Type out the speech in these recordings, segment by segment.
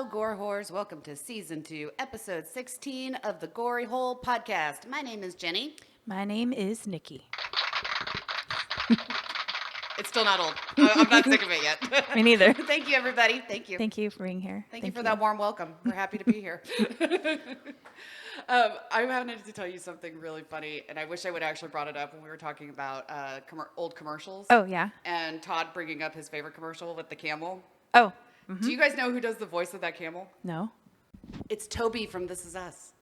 Gore Whores. Welcome to Season 2, Episode 16 of the Gory Hole Podcast. My name is Jenny. My name is Nikki. It's still not old. I'm not sick of it yet. Me neither. Thank you, everybody. Thank you. Thank you for being here. Thank you for that warm welcome. We're happy to be here. I wanted to tell you something really funny, and I wish I would have actually brought it up when we were talking about old commercials. Oh, yeah. And Todd bringing up his favorite commercial with the camel. Oh. Mm-hmm. Do you guys know who does the voice of that camel? No. It's Toby from This Is Us.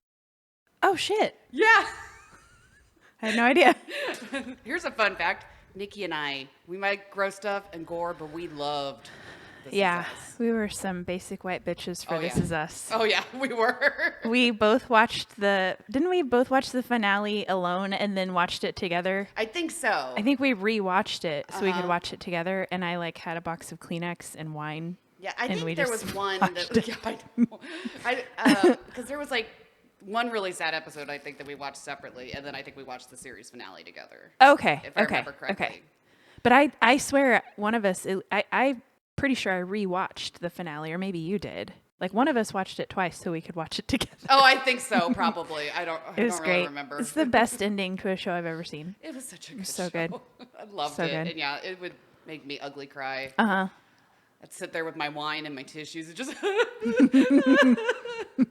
Oh, shit. Yeah. I had no idea. Here's a fun fact. Nikki and I, we might grow stuff and gore, but we loved This Is Us. We were some basic white bitches for This Is Us. Oh, yeah, we were. We both watched didn't we both watch the finale alone and then watched it together? I think so. I think we rewatched it so we could watch it together, and I had a box of Kleenex and wine. Yeah, I think there was one that, because there was one really sad episode, I think, that we watched separately, and then I think we watched the series finale together. Okay. If I remember correctly. Okay. But I swear one of us, I'm pretty sure I rewatched the finale, or maybe you did. One of us watched it twice so we could watch it together. Oh, I think so, probably. I don't great. really remember. It's the best ending to a show I've ever seen. It was such a good so show. Good. I loved so it. Good. And yeah, it would make me ugly cry. Uh-huh. I'd sit there with my wine and my tissues and just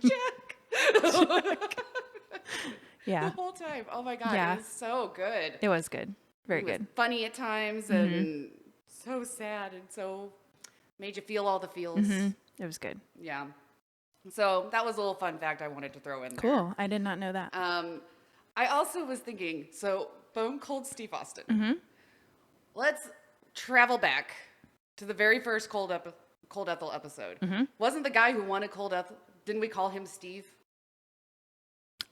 Jack. Yeah. The whole time. Oh my God. Yeah. It was so good. It was good. Very good. Was funny at times and so sad and so made you feel all the feels. Mm-hmm. It was good. Yeah. So that was a little fun fact I wanted to throw in there. Cool. I did not know that. I also was thinking, so Bone Cold Steve Austin. Mm-hmm. Let's travel back to the very first Cold Ethel episode. Mm-hmm. Wasn't the guy who wanted Cold Ethel, didn't we call him Steve?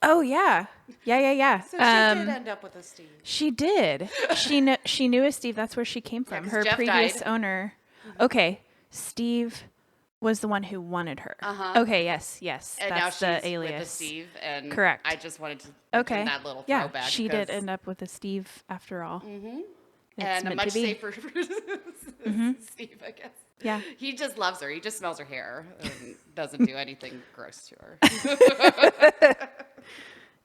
Oh, yeah. Yeah. So she did end up with a Steve. She did. She knew a Steve. That's where she came from. Yeah, her Jeff previous died. owner. Okay. Steve was the one who wanted her. Uh-huh. Okay, yes. And that's now she's the alias. with a Steve. And correct. I just wanted to mention that little throwback. Yeah, she did end up with a Steve after all. Mm-hmm. It's and a much safer Steve, I guess. Yeah. He just loves her. He just smells her hair and doesn't do anything gross to her.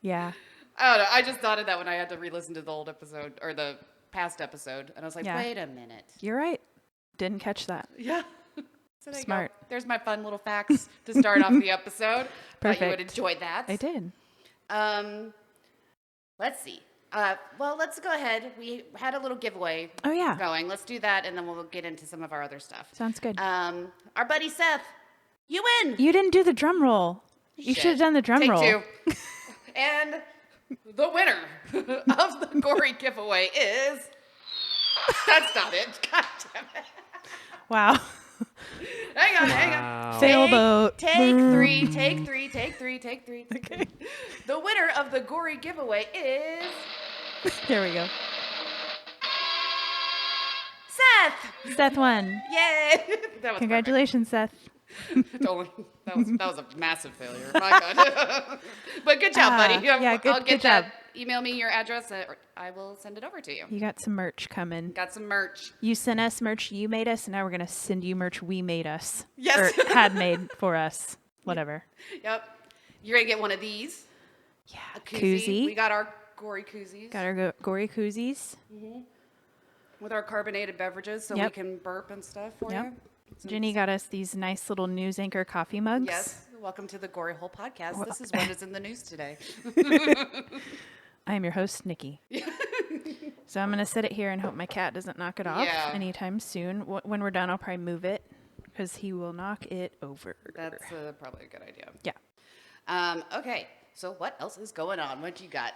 Yeah. I don't know. I just thought of that when I had to re-listen to the old episode or the past episode. And I was like, wait a minute. You're right. Didn't catch that. Yeah. So there Smart. You go. There's my fun little facts to start off the episode. Perfect. Thought you would enjoy that. I did. Let's see. Well, let's go ahead. We had a little giveaway going. Let's do that, and then we'll get into some of our other stuff. Sounds good. Our buddy Seth, you win. You didn't do the drum roll. You should have done the drum roll. Take 2. And the winner of the gory giveaway is... That's not it. God damn it. Wow. Hang on. Sailboat. Take three. Okay. The winner of the gory giveaway is... There we go. Seth won. Yay! That was Congratulations, Seth. that was a massive failure. My God. But good job, buddy. Yeah, I'll get good job. that. Email me your address, or I will send it over to you. You got some merch coming. Got some merch. You sent us merch you made us, and now we're going to send you merch we made us. Yes. Or had made for us. Whatever. Yep. You're going to get one of these. Yeah. A koozie. Koozie. We got our gory koozies. Got our gory koozies. Mm-hmm. With our carbonated beverages so we can burp and stuff for you. Jenny got us these nice little news anchor coffee mugs. Yes. Welcome to the Gory Hole Podcast. This is what is in the news today. I am your host, Nikki. So I'm going to set it here and hope my cat doesn't knock it off anytime soon. When we're done, I'll probably move it because he will knock it over. That's probably a good idea. Yeah. Okay. So what else is going on? What you got?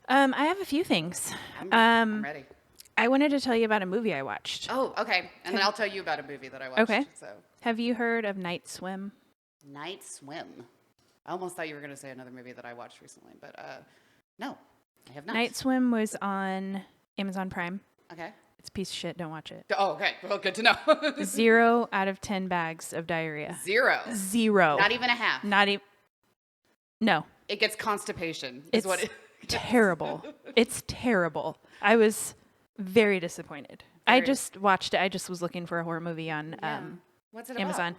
I have a few things. I'm ready. I wanted to tell you about a movie I watched. Oh, okay. And then I'll tell you about a movie that I watched. Okay. So. Have you heard of Night Swim? Night Swim. I almost thought you were going to say another movie that I watched recently, but no, I have not. Night Swim was on Amazon Prime. Okay. It's a piece of shit. Don't watch it. Oh, okay. Well, good to know. 0 out of 10 bags of diarrhea. 0. Not even a half. Not even. No. It gets constipation. It's terrible. It's terrible. I was very disappointed. I just watched it. I just was looking for a horror movie on What's it about? Amazon.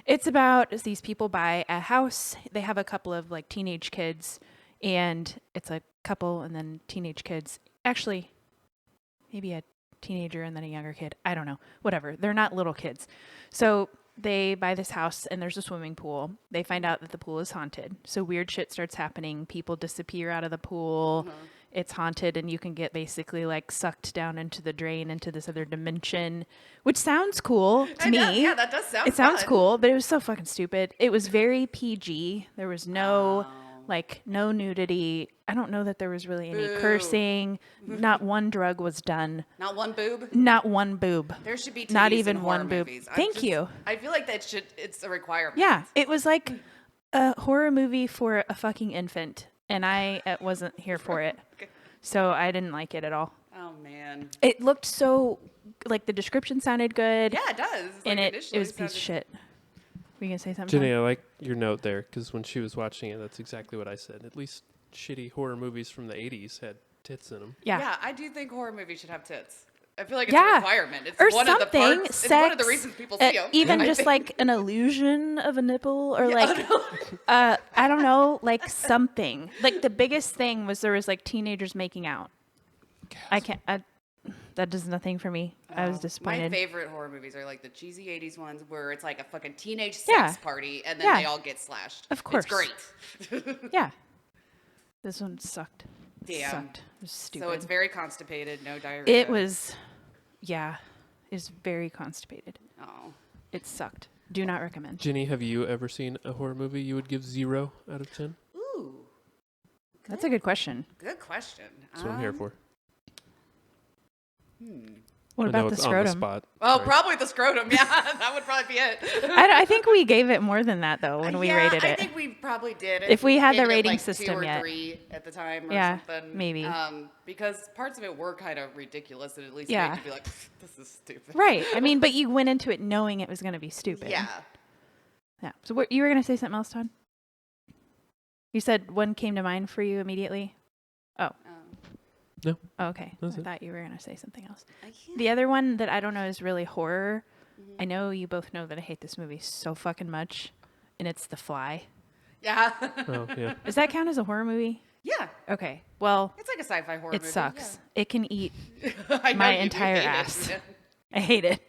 It's about these people buy a house. They have a couple of like teenage kids, and it's a couple and then teenage kids. Actually, maybe a teenager and then a younger kid. I don't know. Whatever. They're not little kids. So they buy this house and there's a swimming pool. They find out that the pool is haunted. So weird shit starts happening. People disappear out of the pool. It's haunted and you can get basically like sucked down into the drain into this other dimension, which sounds cool to me. Yeah, that does sound It sounds fun. cool, but it was so fucking stupid. It was very PG. There was no no nudity. I don't know that there was really any cursing. Not one drug was done. Not one boob? Not one boob. There should be titties not in even horror one boob. movies. Thank you. I feel like it's a requirement. Yeah, it was like a horror movie for a fucking infant, and I wasn't here for it. So I didn't like it at all. Oh, man. It looked so, like, the description sounded good. Yeah, it does. And like, it was a piece of shit. Were you going to say something? Jenny, I like your note there, because when she was watching it, that's exactly what I said. At least shitty horror movies from the 80s had tits in them. Yeah, I do think horror movies should have tits. I feel like it's a requirement. It's or one something, of the parts. sex, it's one of the reasons people see them. Even just like an illusion of a nipple or like, I don't know, like something. Like the biggest thing was there was like teenagers making out. That does nothing for me. I was disappointed. My favorite horror movies are like the cheesy 80s ones where it's like a fucking teenage sex party and then they all get slashed. Of course. It's great. Yeah. This one sucked. Damn. Sucked. It was stupid. So it's very constipated, no diarrhea. It was very constipated. Oh. It sucked. Do not recommend. Jenny, have you ever seen a horror movie you would give 0 out of 10? Ooh. That's a good question. Good question. That's what I'm here for. What I about know the it's scrotum? on the spot. Oh, Sorry. probably the scrotum. Yeah, that would probably be it. I think we gave it more than that though when we rated it. I think we probably did. If we had the Gave it, rating like, system 2 or yet. 3 at the time or Yeah, something. maybe. Because parts of it were kind of ridiculous and at least Yeah. made you be like, this is stupid. Right. I mean, but you went into it knowing it was going to be stupid. Yeah. Yeah. So you were going to say something else, Todd? You said one came to mind for you immediately? Oh. No. Oh, okay. I That's it. thought you were going to say something else. I can't. The other one that I don't know is really horror. I know you both know that I hate this movie so fucking much, and it's The Fly. Yeah. Oh, yeah. Does that count as a horror movie? Yeah. Okay. Well, It's like a sci-fi horror it movie. sucks. It can eat Yeah. I know my you do entire hate it. ass. I hate it.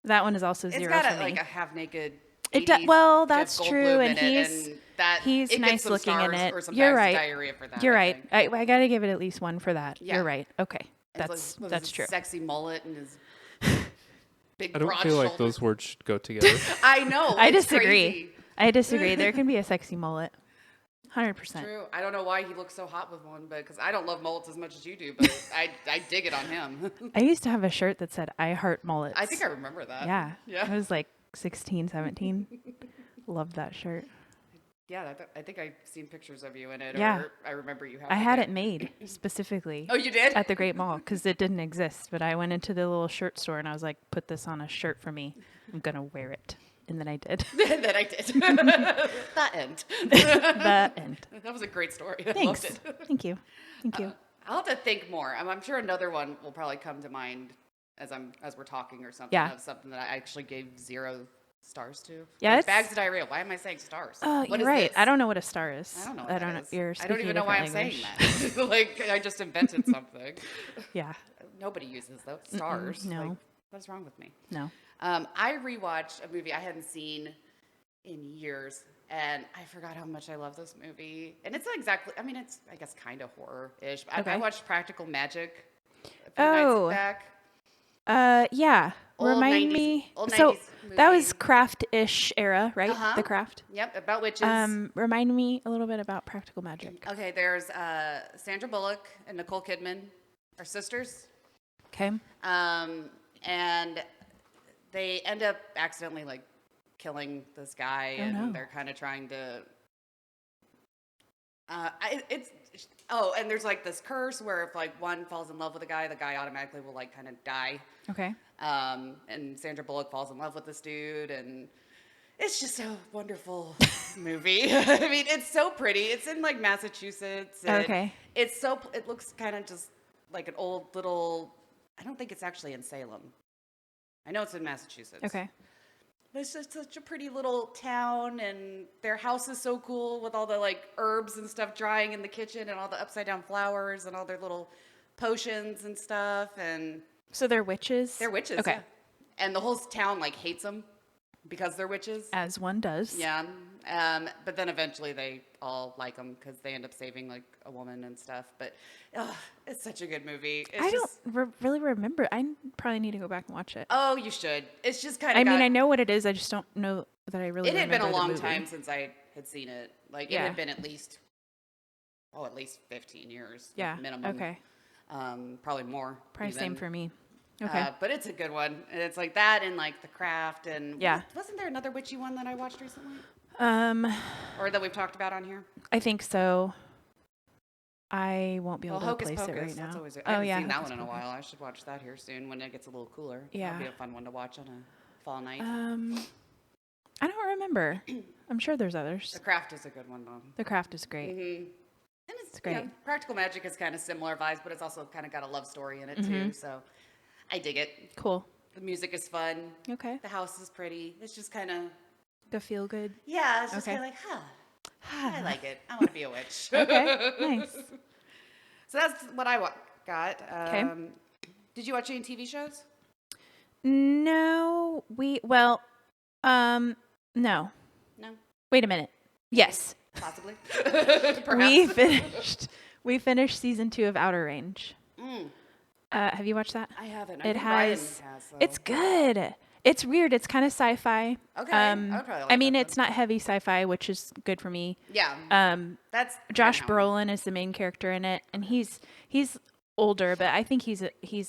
That one is also It's 0 got for me. like a half-naked. It 80s well, Jeff that's Goldblum true, and in it, and that he's it gets nice some looking in stars it. Or some You're bags of right. diarrhea for that. You're I right. think. I got to give it at least 1 for that. Yeah. You're right. Okay. It's like, That's his true. Sexy mullet and his big I don't broad feel like shoulders. those words should go together. I know. I it's disagree. crazy. I disagree. There can be a sexy mullet. 100%. True. I don't know why he looks so hot with one, but because I don't love mullets as much as you do, but I dig it on him. I used to have a shirt that said I heart mullets. I think I remember that. Yeah. Yeah. I was like 16, 17. Loved that shirt. Yeah, I think I've seen pictures of you in it. Yeah. Or I remember you having I had it made specifically Oh, you did? at the Great Mall because it didn't exist. But I went into the little shirt store and I was like, put this on a shirt for me. I'm going to wear it. And then I did. That I did. The end. The end. That was a great story. I Thanks. loved it. Thank you. Thank you. I'll have to think more. I'm sure another one will probably come to mind as we're talking or something. Yeah. Of something that I actually gave 0 stars to. Yeah, Like it's- bags of diarrhea. Why am I saying stars? Oh, What you're is right. this? I don't know what a star is. I don't know. What that is. You're I don't speaking even a know why I'm different saying language. that. Like I just invented something. Yeah. Nobody uses those stars. no. Like, what's wrong with me? No. I rewatched a movie I hadn't seen in years, and I forgot how much I love this movie. And it's not exactly. I mean, it's I guess kind of horror-ish. Okay. I watched Practical Magic a few Oh. nights back. Yeah. Old Remind 90s me. old So 90s that was movie. Craft-ish era, right? Uh-huh. The Craft. Yep, about witches. Remind me a little bit about Practical Magic. Okay, there's Sandra Bullock and Nicole Kidman are sisters. Okay. And they end up accidentally like killing this guy, and no. they're kind of trying to. And there's like this curse where if like one falls in love with a guy, the guy automatically will like kind of die. Okay. And Sandra Bullock falls in love with this dude, and it's just a wonderful movie. I mean, it's so pretty. It's in like Massachusetts. Okay. It looks kind of just like an old little. I don't think it's actually in Salem. I know it's in Massachusetts. Okay. it's just such a pretty little town, and their house is so cool with all the like herbs and stuff drying in the kitchen, and all the upside down flowers, and all their little potions and stuff. And So they're witches? they're witches. Okay. Yeah. And the whole town like hates them because they're witches. As one does. Yeah. But then eventually they all like them because they end up saving like a woman and stuff. But it's such a good movie. It's I just, don't really remember. I probably need to go back and watch it. Oh, you should. It's just kind of. I mean, I know what it is. I just don't know that I really. It had been a remember the long movie. time since I had seen it. Like it had been at least 15 years. Yeah. Minimum. Okay. Probably more. Probably even. same for me. Okay. But it's a good one. And it's like that and like The Craft and Yeah. Wasn't there another witchy one that I watched recently? Or that we've talked about on here? I think so. I won't be able to Hocus place Pocus, it right now. that's always I haven't seen that Hocus one in a Pocus. while. I should watch that here soon when it gets a little cooler. Yeah. That'll be a fun one to watch on a fall night. I don't remember. I'm sure there's others. The Craft is a good one though. The Craft is great. Mm-hmm. And it's great. You know, Practical Magic is kind of similar vibes, but it's also kind of got a love story in it too. So I dig it. Cool. The music is fun. Okay. The house is pretty. It's just kind of The feel good. yeah. It's just Okay. kind of like I like it. I want to be a witch. Okay. Nice. So that's what I got. Okay. Did you watch any TV shows? No, no. No, Wait a minute. Yes. possibly. We finished season 2 of Outer Range. Mm. Have you watched that? I haven't. It Ryan has. though. It's good. It's weird. It's kind of sci-fi. Okay. I would probably like I mean, that it's not heavy sci-fi, which is good for me. Yeah. That's Josh I know. Brolin is the main character in it, and he's older, but I think he's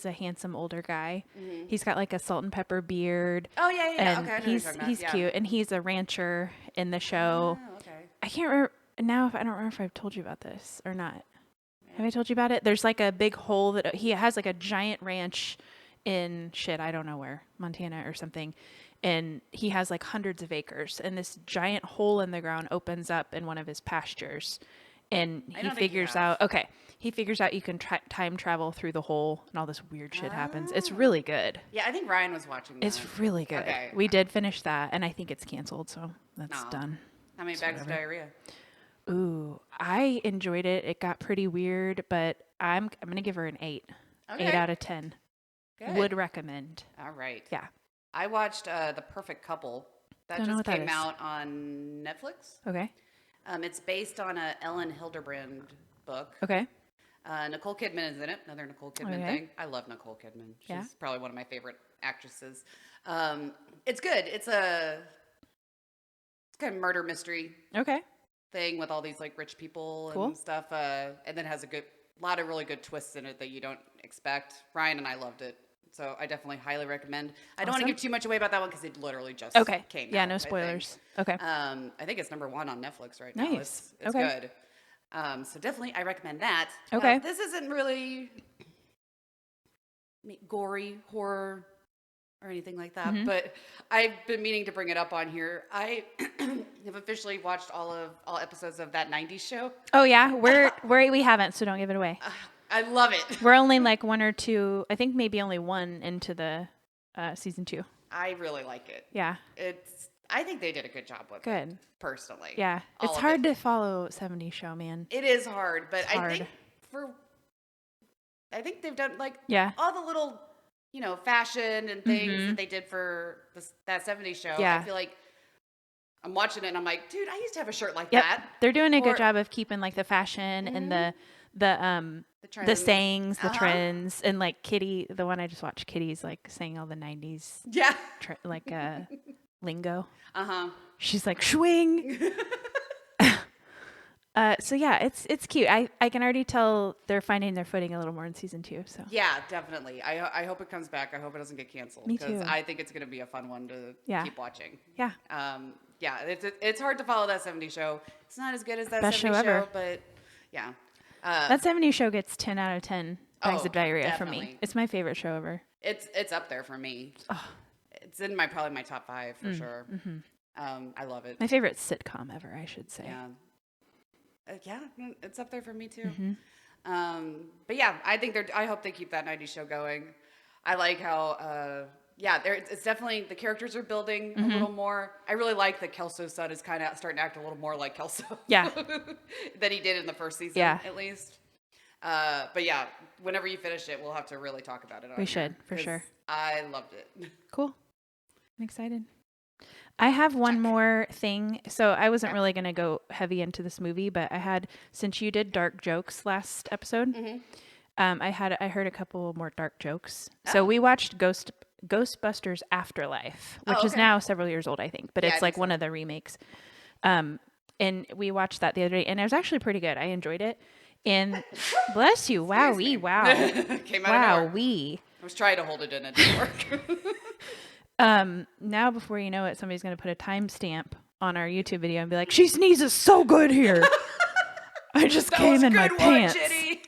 a handsome older guy. Mm-hmm. He's got like a salt and pepper beard. Oh yeah. And Okay. I know what you're he's talking about. he's Yeah. cute, and he's a rancher in the show. Oh, okay. I can't remember now. If I don't remember if I've told you about this or not. Have I told you about it? There's like a big hole that he has, like a giant ranch in I don't know where, Montana or something. And he has like hundreds of acres, and this giant hole in the ground opens up in one of his pastures. And he figures out, he figures out you can time travel through the hole, and all this weird shit happens. It's really good. Yeah, I think Ryan was watching that. It's really good. Okay. We did finish that, and I think it's canceled, so that's No. done. How many bags of diarrhea? Ooh, I enjoyed it. It got pretty weird, but I'm gonna give her an 8. Okay. 8 out of 10. Good. Would recommend. All right. Yeah. I watched The Perfect Couple. That Don't know just what that came is. out on Netflix. Okay. It's based on a Ellen Hildebrand book. Okay. Nicole Kidman is in it. Another Nicole Kidman Okay. thing. I love Nicole Kidman. She's Yeah. probably one of my favorite actresses. It's good. It's kind of murder mystery Okay. thing with all these like rich people Cool. and stuff. And then has a lot of really good twists in it that you don't expect. Ryan and I loved it. So I definitely highly recommend. I don't want to Awesome. give too much away about that one because it literally just came Yeah, out. no spoilers. Okay. I think it's number 1 on Netflix right now. Nice. It's Okay. good. So definitely I recommend that. Okay. This isn't really gory horror or anything like that, Mm-hmm. but I've been meaning to bring it up on here. I have officially watched all episodes of that 90s show. Oh yeah, we haven't, so don't give it away. I love it. We're only like 1 or 2, I think maybe only 1 into the season 2. I really like it. Yeah. I think they did a good job with it. Good. Personally. Yeah. All It's of hard it. to follow 70s show, man. It is hard, but It's hard. I think they've done like Yeah. all the little, fashion and things that they did for that 70s show. Yeah. I feel like I'm watching it and I'm like, dude, I used to have a shirt like Yep. that. They're doing a Or- good job of keeping like the fashion and the trends. sayings, the Uh-huh. trends, and like Kitty, the one I just watched, Kitty's like saying all the 90s Yeah. lingo. Uh-huh. She's like swing. So yeah, it's cute. I can already tell they're finding their footing a little more in season 2. So Yeah, definitely. I hope it comes back. I hope it doesn't get canceled. Me too. I think it's going to be a fun one to Yeah. keep watching. yeah, Yeah, it's hard to follow that 70s show. It's not as good as that Best 70s show ever. but yeah. that 70s show gets 10 out of 10 bags Oh, of diarrhea for me. definitely. It's my favorite show ever. It's up there for me. It's in probably my top 5 for sure. I love it. My favorite sitcom ever, I should say. Yeah. Yeah, it's up there for me too. Mm-hmm. But yeah, I think I hope they keep that 90s show going. I like how yeah, it's definitely, the characters are building a little more. I really like that Kelso's son is kind of starting to act a little more like Kelso. Yeah. than he did in the first season, at least. But yeah, whenever you finish it, we'll have to really talk about it. We should, for sure. I loved it. Cool. I'm excited. I have one more thing. So I wasn't really going to go heavy into this movie, but since you did dark jokes last episode, I heard a couple more dark jokes. So we watched Ghostbusters Afterlife, which is now several years old, I think, but it's like one of the remakes. And we watched that the other day, and it was actually pretty good. I enjoyed it. And bless you. Wowee. Wow. Came out of nowhere. Wowee. I was trying to hold it in. It didn't work. Now before you know it, somebody's going to put a timestamp on our YouTube video and be like, she sneezes so good here. I just came in my pants. Jenny.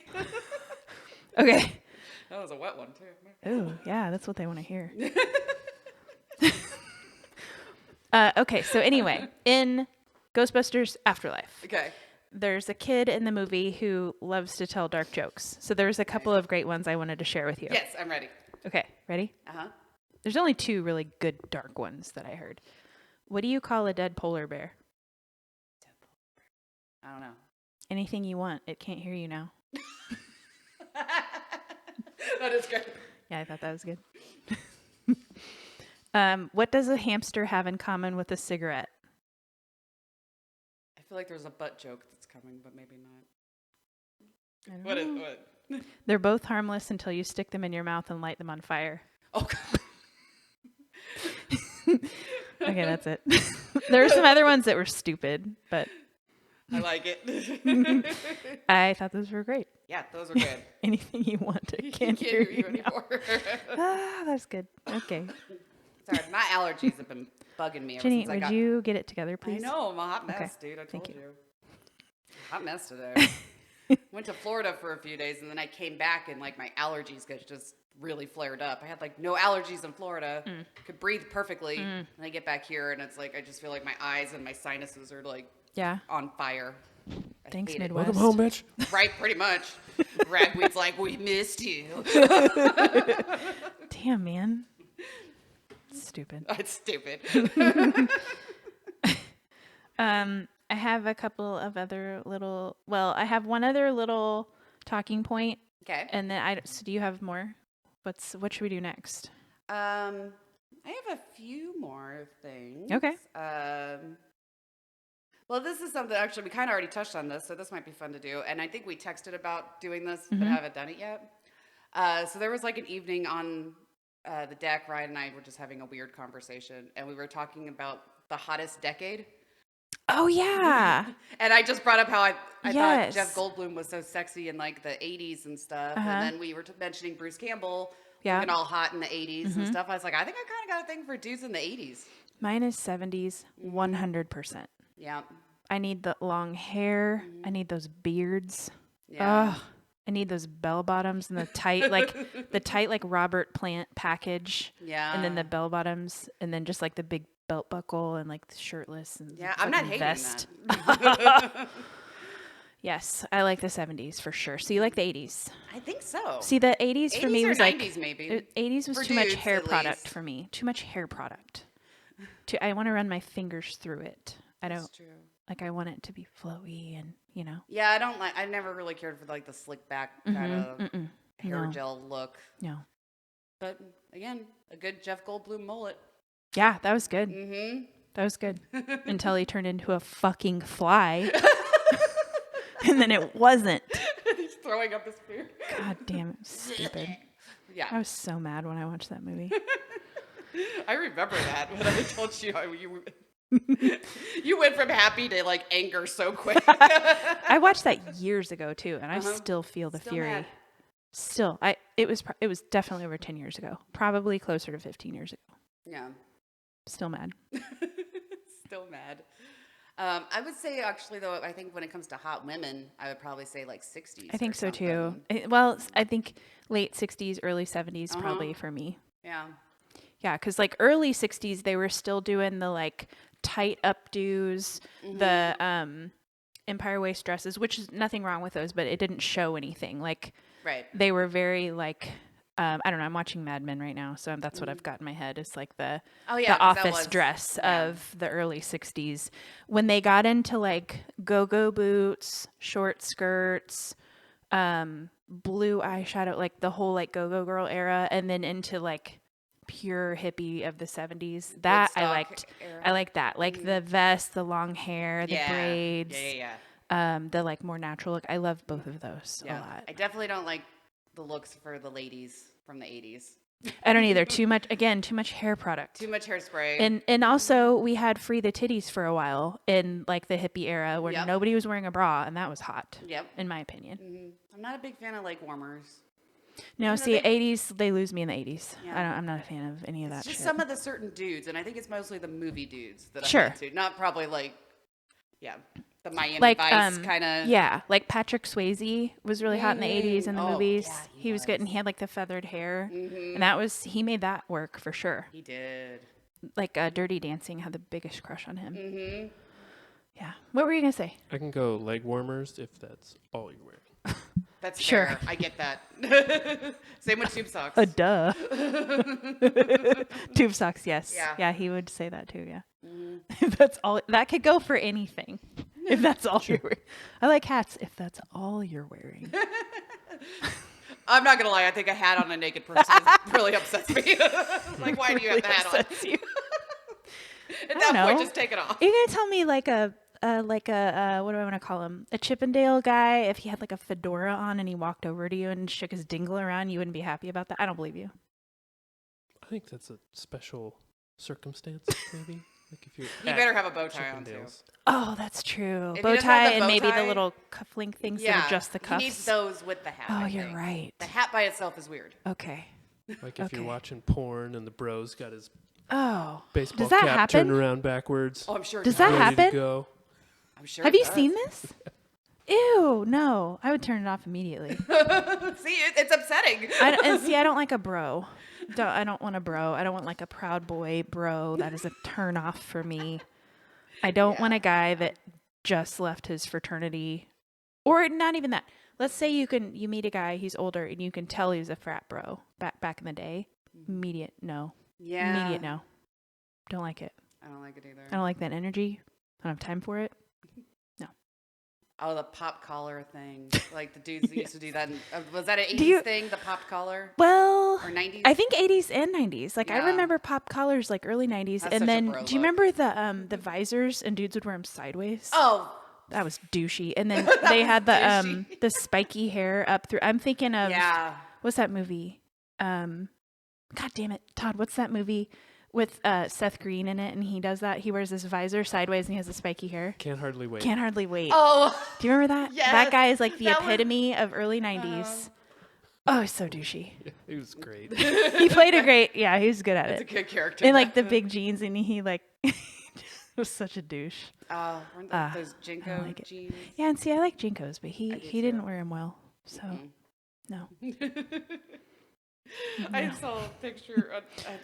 Okay. That was a wet one, too. Oh, yeah, that's what they want to hear. Okay, so anyway, in Ghostbusters Afterlife, there's a kid in the movie who loves to tell dark jokes. So there's a couple of great ones I wanted to share with you. Yes, I'm ready. Okay, ready? Uh-huh. There's only 2 really good dark ones that I heard. What do you call a dead polar bear? I don't know. Anything you want. It can't hear you now. That is good. Yeah, I thought that was good. What does a hamster have in common with a cigarette? I feel like there's a butt joke that's coming, but maybe not. I don't What know. is what? They're both harmless until you stick them in your mouth and light them on fire. Oh, Okay, that's it. There were some other ones that were stupid, but I like it. I thought those were great. Yeah, those were good. Anything you want, I can't hear you anymore. That's good. Okay. Sorry, my allergies have been bugging me ever Jenny, since I would got... you get it together, please? I know, I'm a hot mess, Okay. dude. I told Thank you. Hot mess today. Went to Florida for a few days, and then I came back, and like my allergies just really flared up. I had like no allergies in Florida, could breathe perfectly, and I get back here, and it's like I just feel like my eyes and my sinuses are like on fire. Thanks, hate it. Midwest. Welcome home, bitch. Right, pretty much. Ragweed's like, we missed you. Damn, man. Stupid. That's stupid. I have a couple of other little. Well, I have one other little talking point. Okay. And then so do you have more? What should we do next? I have a few more things. Okay. Well, this is something actually we kind of already touched on this, so this might be fun to do. And I think we texted about doing this, but haven't done it yet. So there was like an evening on the deck. Ryan and I were just having a weird conversation, and we were talking about the hottest decade. Oh yeah. And I just brought up how I Yes. thought Jeff Goldblum was so sexy in like the 80s and stuff. And then we were mentioning Bruce Campbell looking all hot in the 80s and stuff. I was like, I think I kind of got a thing for dudes in the 80s. Mine is 70s, 100%. Yeah. I need the long hair. I need those beards. Yeah. I need those bell bottoms and the tight like Robert Plant package. Yeah. And then the bell bottoms, and then just like the big belt buckle and like shirtless and I'm not hating vest. that. Yes, I like the 70s for sure. So you like the 80s? I think so. See, the 80s for 80s me or was 90s like maybe. 80s was For too much dudes, hair at product least. for me. Too much hair product. I want to run my fingers through it. I don't That's true. like. I want it to be flowy and Yeah, I don't like. I never really cared for like the slick back kind of hair No. gel look. No. But again, a good Jeff Goldblum mullet. Yeah, that was good. Mm-hmm. That was good. Until he turned into a fucking fly. And then it wasn't. He's throwing up his beard. God damn it. Stupid. Yeah. I was so mad when I watched that movie. I remember that when I told you how you went from happy to like anger so quick. I watched that years ago too, and I still feel the Still fury. mad. Still, it was definitely over 10 years ago. Probably closer to 15 years ago. Yeah. Still mad. Still mad. I would say actually though, I think when it comes to hot women, I would probably say like 60s. I think or so too. something. Well, I think late 60s, early 70s probably for me. Yeah. Yeah, because like early 60s, they were still doing the like tight updos, the Empire waist dresses, which is nothing wrong with those, but it didn't show anything. Like Right. they were very like I don't know. I'm watching Mad Men right now, so that's what I've got in my head. It's like the Oh, yeah, the 'cause that office was- dress yeah. of the early '60s when they got into like go-go boots, short skirts, blue eyeshadow, like the whole like go-go girl era, and then into like pure hippie of the '70s. That I Woodstock liked. era. I like that, like the vest, the long hair, the Yeah. braids. Yeah. The like more natural look. I love both of those a Yeah. lot. I definitely don't like the looks for the ladies from the 80s. I don't either. Too much hair product. Too much hairspray. And also we had free the titties for a while in like the hippie era where Yep. nobody was wearing a bra, and that was hot. Yep. In my opinion. I'm not a big fan of leg warmers. No, know, see, they- 80s they lose me in the 80s. Yeah. I'm not a fan of any of that It's just shit. some of the certain dudes, and I think it's mostly the movie dudes that Sure. I'm into. Not probably like, the Miami like Vice kind of. yeah, like Patrick Swayze was really hot in the 80s in the Oh, movies. yeah, he was good, and he had like the feathered hair, and he made that work for sure. He did. Like Dirty Dancing had the biggest crush on him. Yeah. What were you gonna say? I can go leg warmers if that's all you're wearing. That's Sure. fair. I get that. Same with tube socks. Duh. Tube socks, yes. Yeah. Yeah, he would say that too, yeah. If that's all, that could go for anything. If that's all you're wearing. I like hats if that's all you're wearing. I'm not gonna lie. I think a hat on a naked person really upsets me. Like, why do you have the hat on? upsets you. At that know. point, just take it off. You're gonna tell me like a what do I want to call him? A Chippendale guy, if he had like a fedora on and he walked over to you and shook his dingle around, you wouldn't be happy about that? I don't believe you. I think that's a special circumstance, maybe. Like if you're You better have a bow tie on too. Chippendales. Oh, that's true. If he Bow doesn't have tie the and bow maybe the tie- little cufflink things that Yeah, are just the cuffs. he needs those with the hat. Oh, I you're think. right. The hat by itself is weird. Okay. Like if Okay. you're watching porn and the bro's got his Oh. baseball Does that cap happen? turned around backwards. Oh, I'm sure. it Does that does. ready happen? to go. I'm sure. Have it you does. seen this? Ew, no. I would turn it off immediately. See, it's upsetting. I don't like a bro. I don't want a bro. I don't want like a Proud Boy bro. That is a turn off for me. I don't want a guy that just left his fraternity, or not even that. Let's say you meet a guy, he's older, and you can tell he was a frat bro back in the day. Immediate no. Yeah. Immediate no. Don't like it. I don't like it either. I don't like that energy. I don't have time for it. Oh, the pop collar thing. Like the dudes that used to do that. Was that an 80s Do you- thing, the pop collar? Well, Or 90s? I think 80s and 90s. Like I Yeah. remember pop collars like early 90s, That's and such a then bro do you look. remember the visors and dudes would wear them sideways? Oh, That was douchey. And then they had the spiky hair up through. I'm thinking of yeah. what's that movie? God damn it, Todd. What's that movie with Seth Green in it? And he does that. He wears this visor sideways and he has the spiky hair. Can't hardly wait. Can't hardly wait. Oh, Do you remember that? Yes, That guy is like the that was- epitome of early 90s. Oh, he's so douchey. It was great. He played a great. Yeah, he was good at it's a it. good character. And like the big jeans, and he like was such a douche. Weren't those I Jinko don't like it. jeans? Yeah, and see, I like Jinkos, but he do didn't too. wear them well. So no. I saw a picture of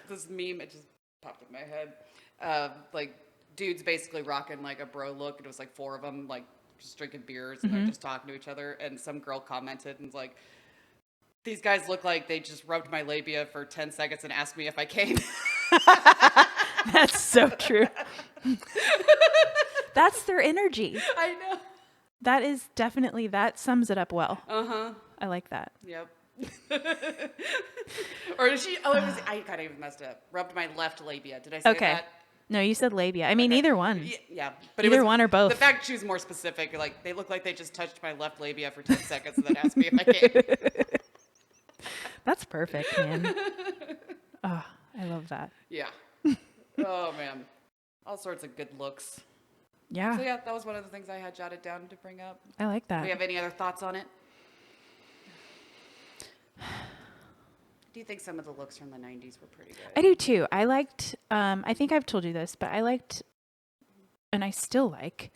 this meme. It just popped in my head. Like dudes basically rocking like a bro look. It was like 4 of them, like just drinking beers and they're just talking to each other. And some girl commented and was like, "These guys look like they just rubbed my labia for 10 seconds and asked me if I came." That's so true. That's their energy. I know. That is definitely, that sums it up well. Uh-huh. I like that. Yep. Or is she? Oh, it was. I kind of even messed up. Rubbed my left labia. Did I say Okay. that? No, you said labia. I mean, either one. Yeah, but Either it was, one or both. The fact she was more specific, like they look like they just touched my left labia for 10 seconds and then asked me if I came. That's perfect, man. Oh, I love that. Yeah. Oh man, all sorts of good looks. Yeah, So yeah, that was one of the things I had jotted down to bring up. I like Do that. we have any other thoughts on it? Do you think some of the looks from the 90s were pretty good? I do too. I liked, I think I've told you this, but I liked, and I still like,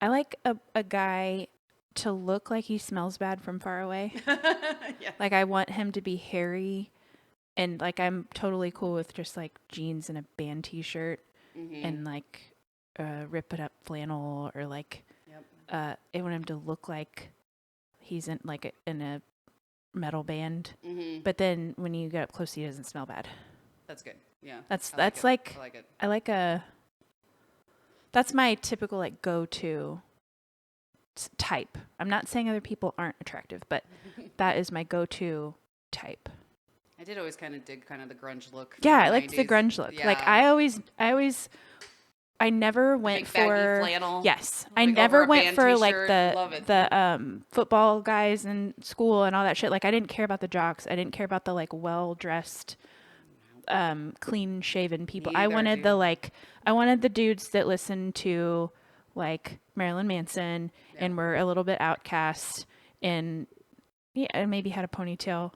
I like a guy to look like he smells bad from far away. Yeah. Like I want him to be hairy, and like I'm totally cool with just like jeans and a band t-shirt and like rip it up flannel, or like Yep. I want him to look like he's in like in a metal band. Mm-hmm. But then when you get up close, he doesn't smell bad. That's good. Yeah. That's I like it. I like that's my typical like go-to type. I'm not saying other people aren't attractive, but that is my go-to type. I did always kind of dig kind of the grunge look. Yeah, I liked the grunge look. Yeah. Like I never went for flannel. Yes, like I never went band for t-shirt. like Love it. the football guys in school and all that shit. Like I didn't care about the jocks. I didn't care about the like well-dressed clean shaven people. I wanted the dudes that listened to like Marilyn Manson and were a little bit outcast and maybe had a ponytail.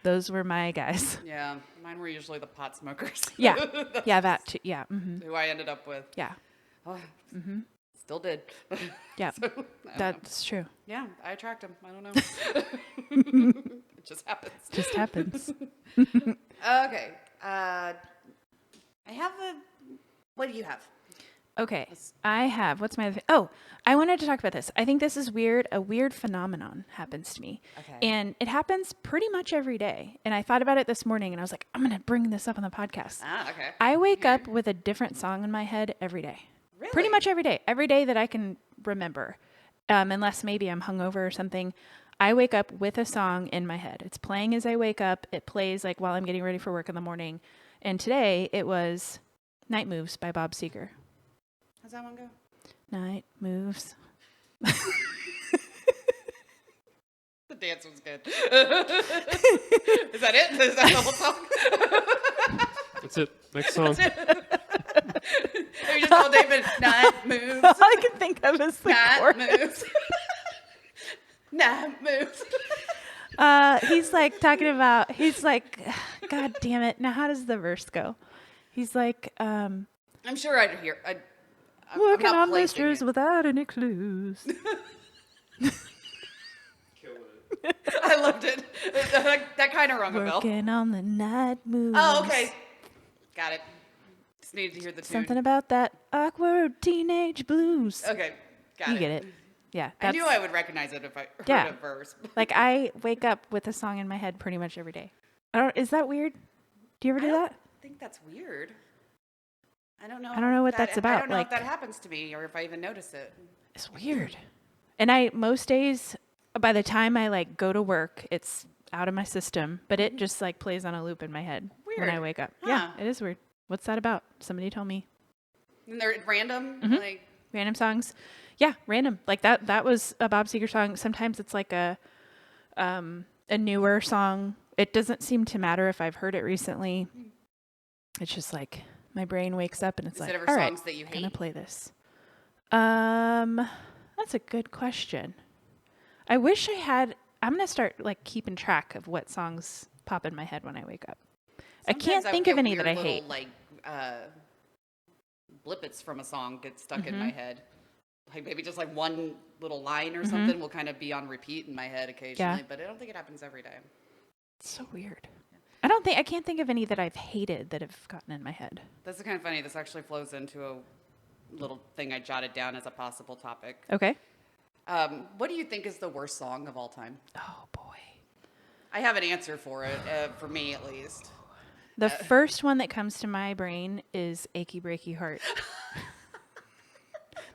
Those were my guys. Yeah, mine were usually the pot smokers. Yeah, that too. Yeah, who I ended up with. Yeah. Oh, still did. Yeah, So, that's true. Yeah, I attract them. I don't know. It just happens. Just happens. Okay. I have what do you have? Okay, I have. What's my other thing? Oh, I wanted to talk about this. I think this is weird. A weird phenomenon happens to me. Okay. And it happens pretty much every day. And I thought about it this morning and I was like, I'm going to bring this up on the podcast. Ah, okay. I wake up with a different song in my head every day. Really? Pretty much every day. Every day that I can remember. Unless maybe I'm hungover or something. I wake up with a song in my head. It's playing as I wake up. It plays like while I'm getting ready for work in the morning. And today it was Night Moves by Bob Seger. How's that one go? Night moves. The dance was good. Is that it? Is that the whole song? That's it. Next song. You just all David. Night moves. All I can think of is the Night chorus. moves. Night moves. He's like talking about. He's like, God damn it! Now how does the verse go? He's like, I'm sure I'd hear. working I'm not on placing mysteries it. without any clues. I loved it. That kind of rung a bell. Working on the night moves. Oh, okay. Got it. Just needed to hear the tune. Something about that awkward teenage blues. Okay, got You it. get it? Yeah. I knew I would recognize it if I heard Yeah. a verse. Like I wake up with a song in my head pretty much every day. Is that weird? Do you ever do that? I think that's weird. I don't know. I don't know what that's about, I don't know like- if that happens to me or if I even notice it. It's weird. And most days, by the time I like go to work, it's out of my system, but it just like plays on a loop in my head when I Weird. wake up. Huh. Yeah, it is weird. What's that about? Somebody told me. And they're random, Mm-hmm. like Random songs. Yeah, random. Like that was a Bob Seger song. Sometimes it's like a newer song. It doesn't seem to matter if I've heard it recently. It's just like my brain wakes up and it's Is like, it ever all right, songs that you I'm gonna hate? play this. That's a good question. I wish I had. I'm gonna start like keeping track of what songs pop in my head when I wake up. I can't sometimes think get of any that I weird hate. little, like blippets from a song get stuck in Mm-hmm. my head. Like maybe just like one little line Mm-hmm. or something will kind of be on repeat in my head occasionally, but I don't think it happens every day. It's so weird. I can't think of any that I've hated that have gotten in my head. That's kind of funny. This actually flows into a little thing I jotted down as a possible topic. Okay. What do you think is the worst song of all time? Oh boy. I have an answer for it, for me at least. The first one that comes to my brain is Achy Breaky Heart.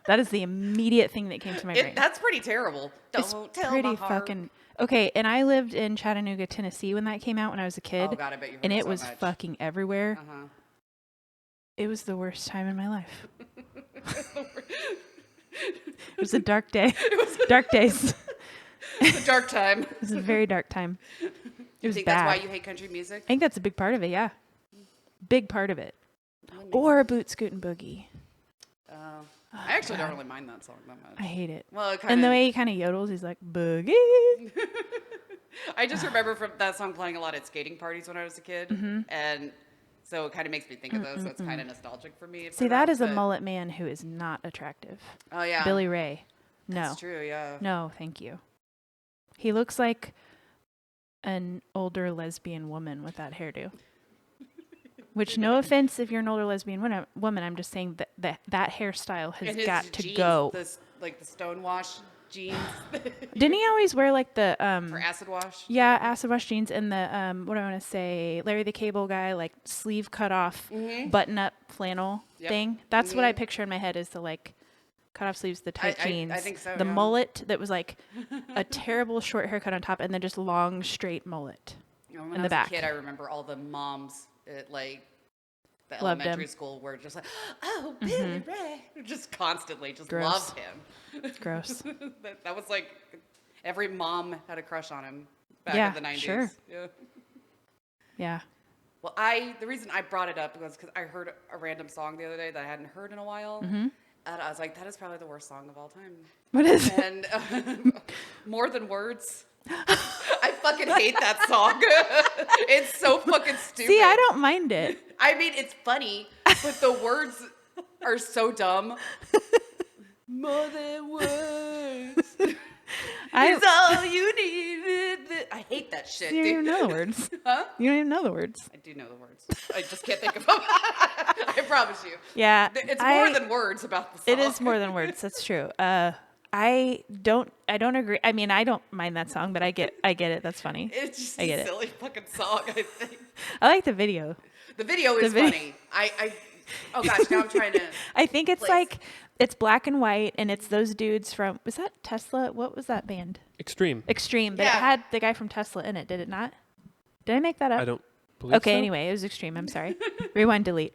That is the immediate thing that came to my brain. That's pretty terrible. It's Don't tell pretty my heart. fucking okay. And I lived in Chattanooga, Tennessee when that came out when I was a kid. Oh God, I bet you heard and it it so was much. fucking everywhere. Uh-huh. It was the worst time in my life. It was a dark day. Dark days. It's a dark time. It was a very dark time. It was Think bad. that's why you hate country music? I think that's a big part of it. Yeah, big part of it. Or Boot Scootin' Boogie. I actually don't really mind that song that much. I hate it. Well, it And kind the of. way he kind of yodels, he's like boogie. I just remember from that song playing a lot at skating parties when I was a kid, Mm-hmm. and so it kind of makes me think of those. So it's kind of nostalgic for me. See, for that is a but- mullet man who is not attractive. Oh yeah, Billy Ray. No. That's true. Yeah. No, thank you. He looks like an older lesbian woman with that hairdo. Which, no offense if you're an older lesbian woman, I'm just saying that hairstyle has And his got to jeans, go. Like the stonewash jeans. Didn't he always wear like the For acid wash? Yeah, acid wash jeans and the what do I want to say? Larry the Cable Guy, like sleeve cut off, button up flannel thing. That's what I picture in my head is the like cut off sleeves, the tight jeans. I think so. The mullet that was like a terrible short haircut on top, and then just long straight mullet When in I the was back. a kid, I remember all the moms at like the Loved elementary him. school were just like, "Oh, Billy Ray," just constantly just Gross. loved him. Gross. that was like every mom had a crush on him back Yeah, in the 90s. sure. Yeah. Yeah. Well, the reason I brought it up was because I heard a random song the other day that I hadn't heard in a while. And I was like, that is probably the worst song of all time. What is it? And More Than Words. I fucking hate that song. It's so fucking stupid. See, I don't mind it. I mean, it's funny, but the words are so dumb. More than words. Is all you need. I hate that shit. You don't dude. even know the words. Huh? You don't even know the words. I do know the words. I just can't think of them. I promise you. Yeah. It's more than words about the song. It is more than words. That's true. I don't agree. I mean, I don't mind that song, but I get it. That's funny. It's just I get a it. silly fucking song, I think. I like the video. The video is funny. Oh gosh, now I'm trying to. I think it's place. like it's black and white, and it's those dudes from was that Tesla? What was that band? Extreme. Extreme, but Yeah. it had the guy from Tesla in it. Did it not? Did I make that up? I don't believe Okay, so. anyway, it was Extreme. I'm sorry. Rewind, delete.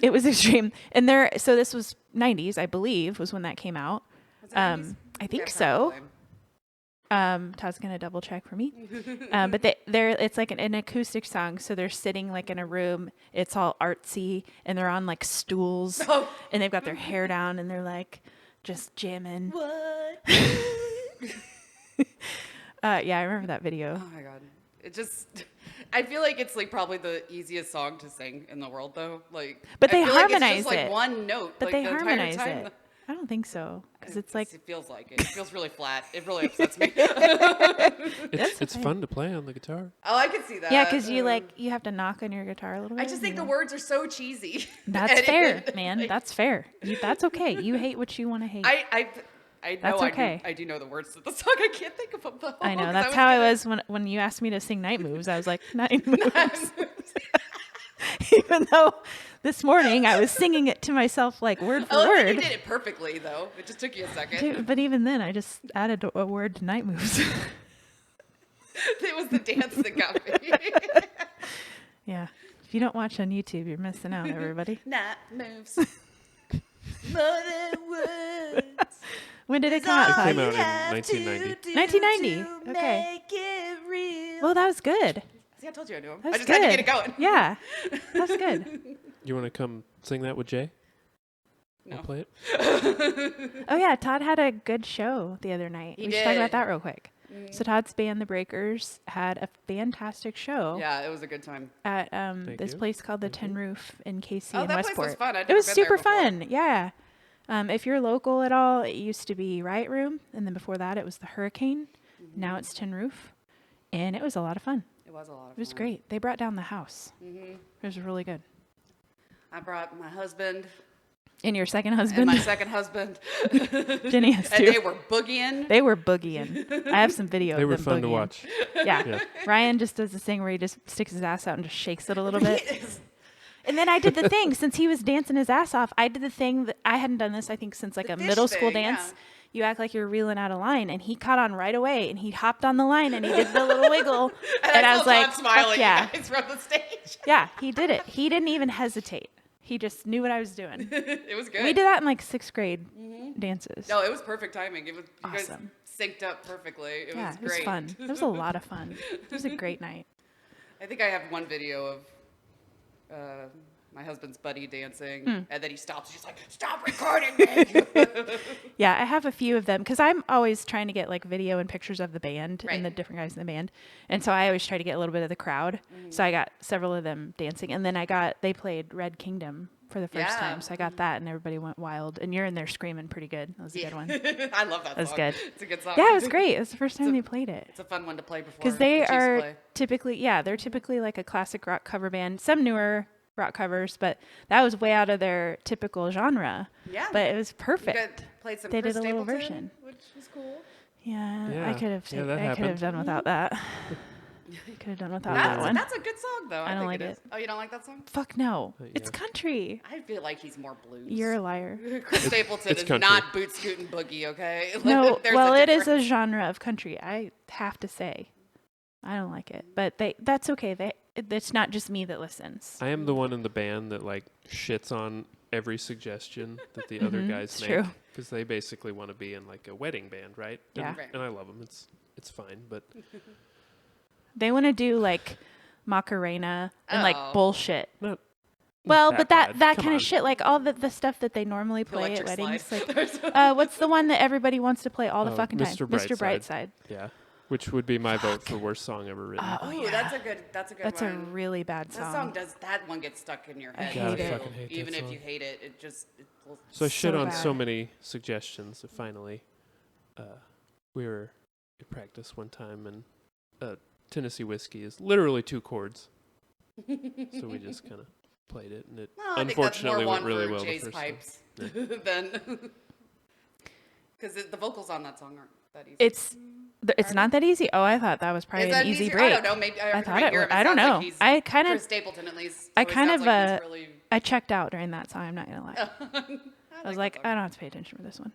It was Extreme, and so this was 90s, I believe, was when that came out. Was it 90s? I think Yeah, so. probably. Todd's gonna double check for me. But it's like an acoustic song, so they're sitting like in a room. It's all artsy, and they're on like stools, Oh. and they've got their hair down, and they're like just jamming. What? Yeah, I remember that video. Oh my god. It just. I feel like it's like probably the easiest song to sing in the world, though. Like, But they I feel like harmonize it's just like it. one note. But like, they the entire harmonize time. it. I don't think so, because it's like It feels like it. It feels really flat. It really upsets me. It's fun to play on the guitar. Oh, I can see that. yeah, because you have to knock on your guitar a little bit. I just think the words are so cheesy. That's And fair, man. That's fair. That's okay. You hate what you want to hate. I know That's okay. I do know the words to the song. I can't think of them though. I know. 'cause That's how I was when you asked me to sing Night Moves. I was like, Night Moves. Even though this morning I was singing it to myself like word for Oh, word. you did it perfectly though. It just took you a second. Dude, but even then, I just added a word to Night Moves. It was the dance that got me. Yeah. If you don't watch on YouTube, you're missing out, everybody. Night moves. More than words. When did it come out, It Todd? came out in 1990. 1990. Okay. Make it real. Well, that was good. See, I told you I knew him. That I was just good. had to get it going. Yeah. That's good. You want to come sing that with Jay? No. We'll play it. Oh, yeah. Todd had a good show the other night. He We should talk about did. that real quick. So Todd's band, The Breakers, had a fantastic show Yeah, it was a good time. at Thank this you. place called the Tin Roof in KC Oh, in that place Westport. was fun. I'd It was never been there super before. fun. Yeah. If you're local at all, it used to be Riot Room, and then before that, it was the Hurricane. Now it's Tin Roof, and it was a lot of fun. It was a lot of fun. It was great. They brought down the house. It was really good. I brought my husband And your second and husband, my second husband, Jenny has and two. they were boogieing. They were boogieing. I have some video They of were them fun to boogieing. watch. Yeah. Yeah. Ryan just does this thing where he just sticks his ass out and just shakes it a little bit. Yes. And then I did the thing, since he was dancing his ass off, I did the thing that I hadn't done this, I think, since like The a fish middle school thing, dance. yeah. You act like you're reeling out a line, and he caught on right away, and he hopped on the line, and he did the little wiggle. and I was saw like, Todd smiling, fuck yeah. you guys, from the stage. Yeah, he did it. He didn't even hesitate. He just knew what I was doing. It was good. We did that in like 6th grade dances. No, it was perfect timing. It was you Awesome. guys synced up perfectly. It yeah, was it was great. fun. It was a lot of fun. It was a great night. I think I have one video of my husband's buddy dancing, and then he stops. He's like, "Stop recording me!" Yeah, I have a few of them because I'm always trying to get like video and pictures of the band Right. and the different guys in the band. And so I always try to get a little bit of the crowd. So I got several of them dancing. And then they played Red Kingdom for the first Yeah. time. So I got that and everybody went wild. And you're in there screaming pretty good. That was a good one. I love that. That was song. good. It's a good song. Yeah, it was great. It was the first time they played it. It's a fun one to play before. Because the they Chiefs are play. they're typically like a classic rock cover band. Some newer rock covers, but that was way out of their typical genre. Yeah. But it was You perfect. got- played some They Chris did a little Stapleton version. with was cool. Yeah, I could have. Yeah, that I could have happened. done without that. Could have done without that one. That's a good song, though. I don't think like it. Is. Oh, you don't like that song? Fuck no. Yeah. It's country. I feel like he's more blues. You're a liar. Chris Stapleton it's is country. not boot scootin' boogie, okay? No, There's well, a it is a difference. genre of country. I have to say, I don't like it, but that's okay. It's not just me that listens. I am the one in the band that like shits on every suggestion that the other guys it's make true. because they basically want to be in like a wedding band, right? Yeah. And, Right. and I love them. It's fine, but They want to do like Macarena and like Oh. bullshit. not. Well, not but bad. that Come kind on. of shit, like all the stuff that they normally play at Electric weddings. slide. Like, what's the one that everybody wants to play all the Oh, fucking time? Mr. Mr. Brightside. Brightside. Yeah, which would be my vote for worst song ever written. Oh, Ooh, yeah. that's a good That's a one. really bad That song does, that one gets stuck in your head. God, I too. fucking hate that Even if song. you hate it, it just, it will So I shit so on bad. so many suggestions that finally we were at practice one time and Tennessee Whiskey is literally 2 chords. So we just kind of played it and it Well, I think that's more unfortunately one went really for well Jay's the first pipes time. than because the vocals on that song aren't that easy. It's not that easy. Oh, I thought that was probably Is that an easy easier? break. I don't know. Maybe I thought it it was. was. I don't know. I kind Chris of Stapleton at least. I always kind sounds of, like he's really, I checked out during that song. I'm not gonna lie. I was like, I don't have to pay attention for this one.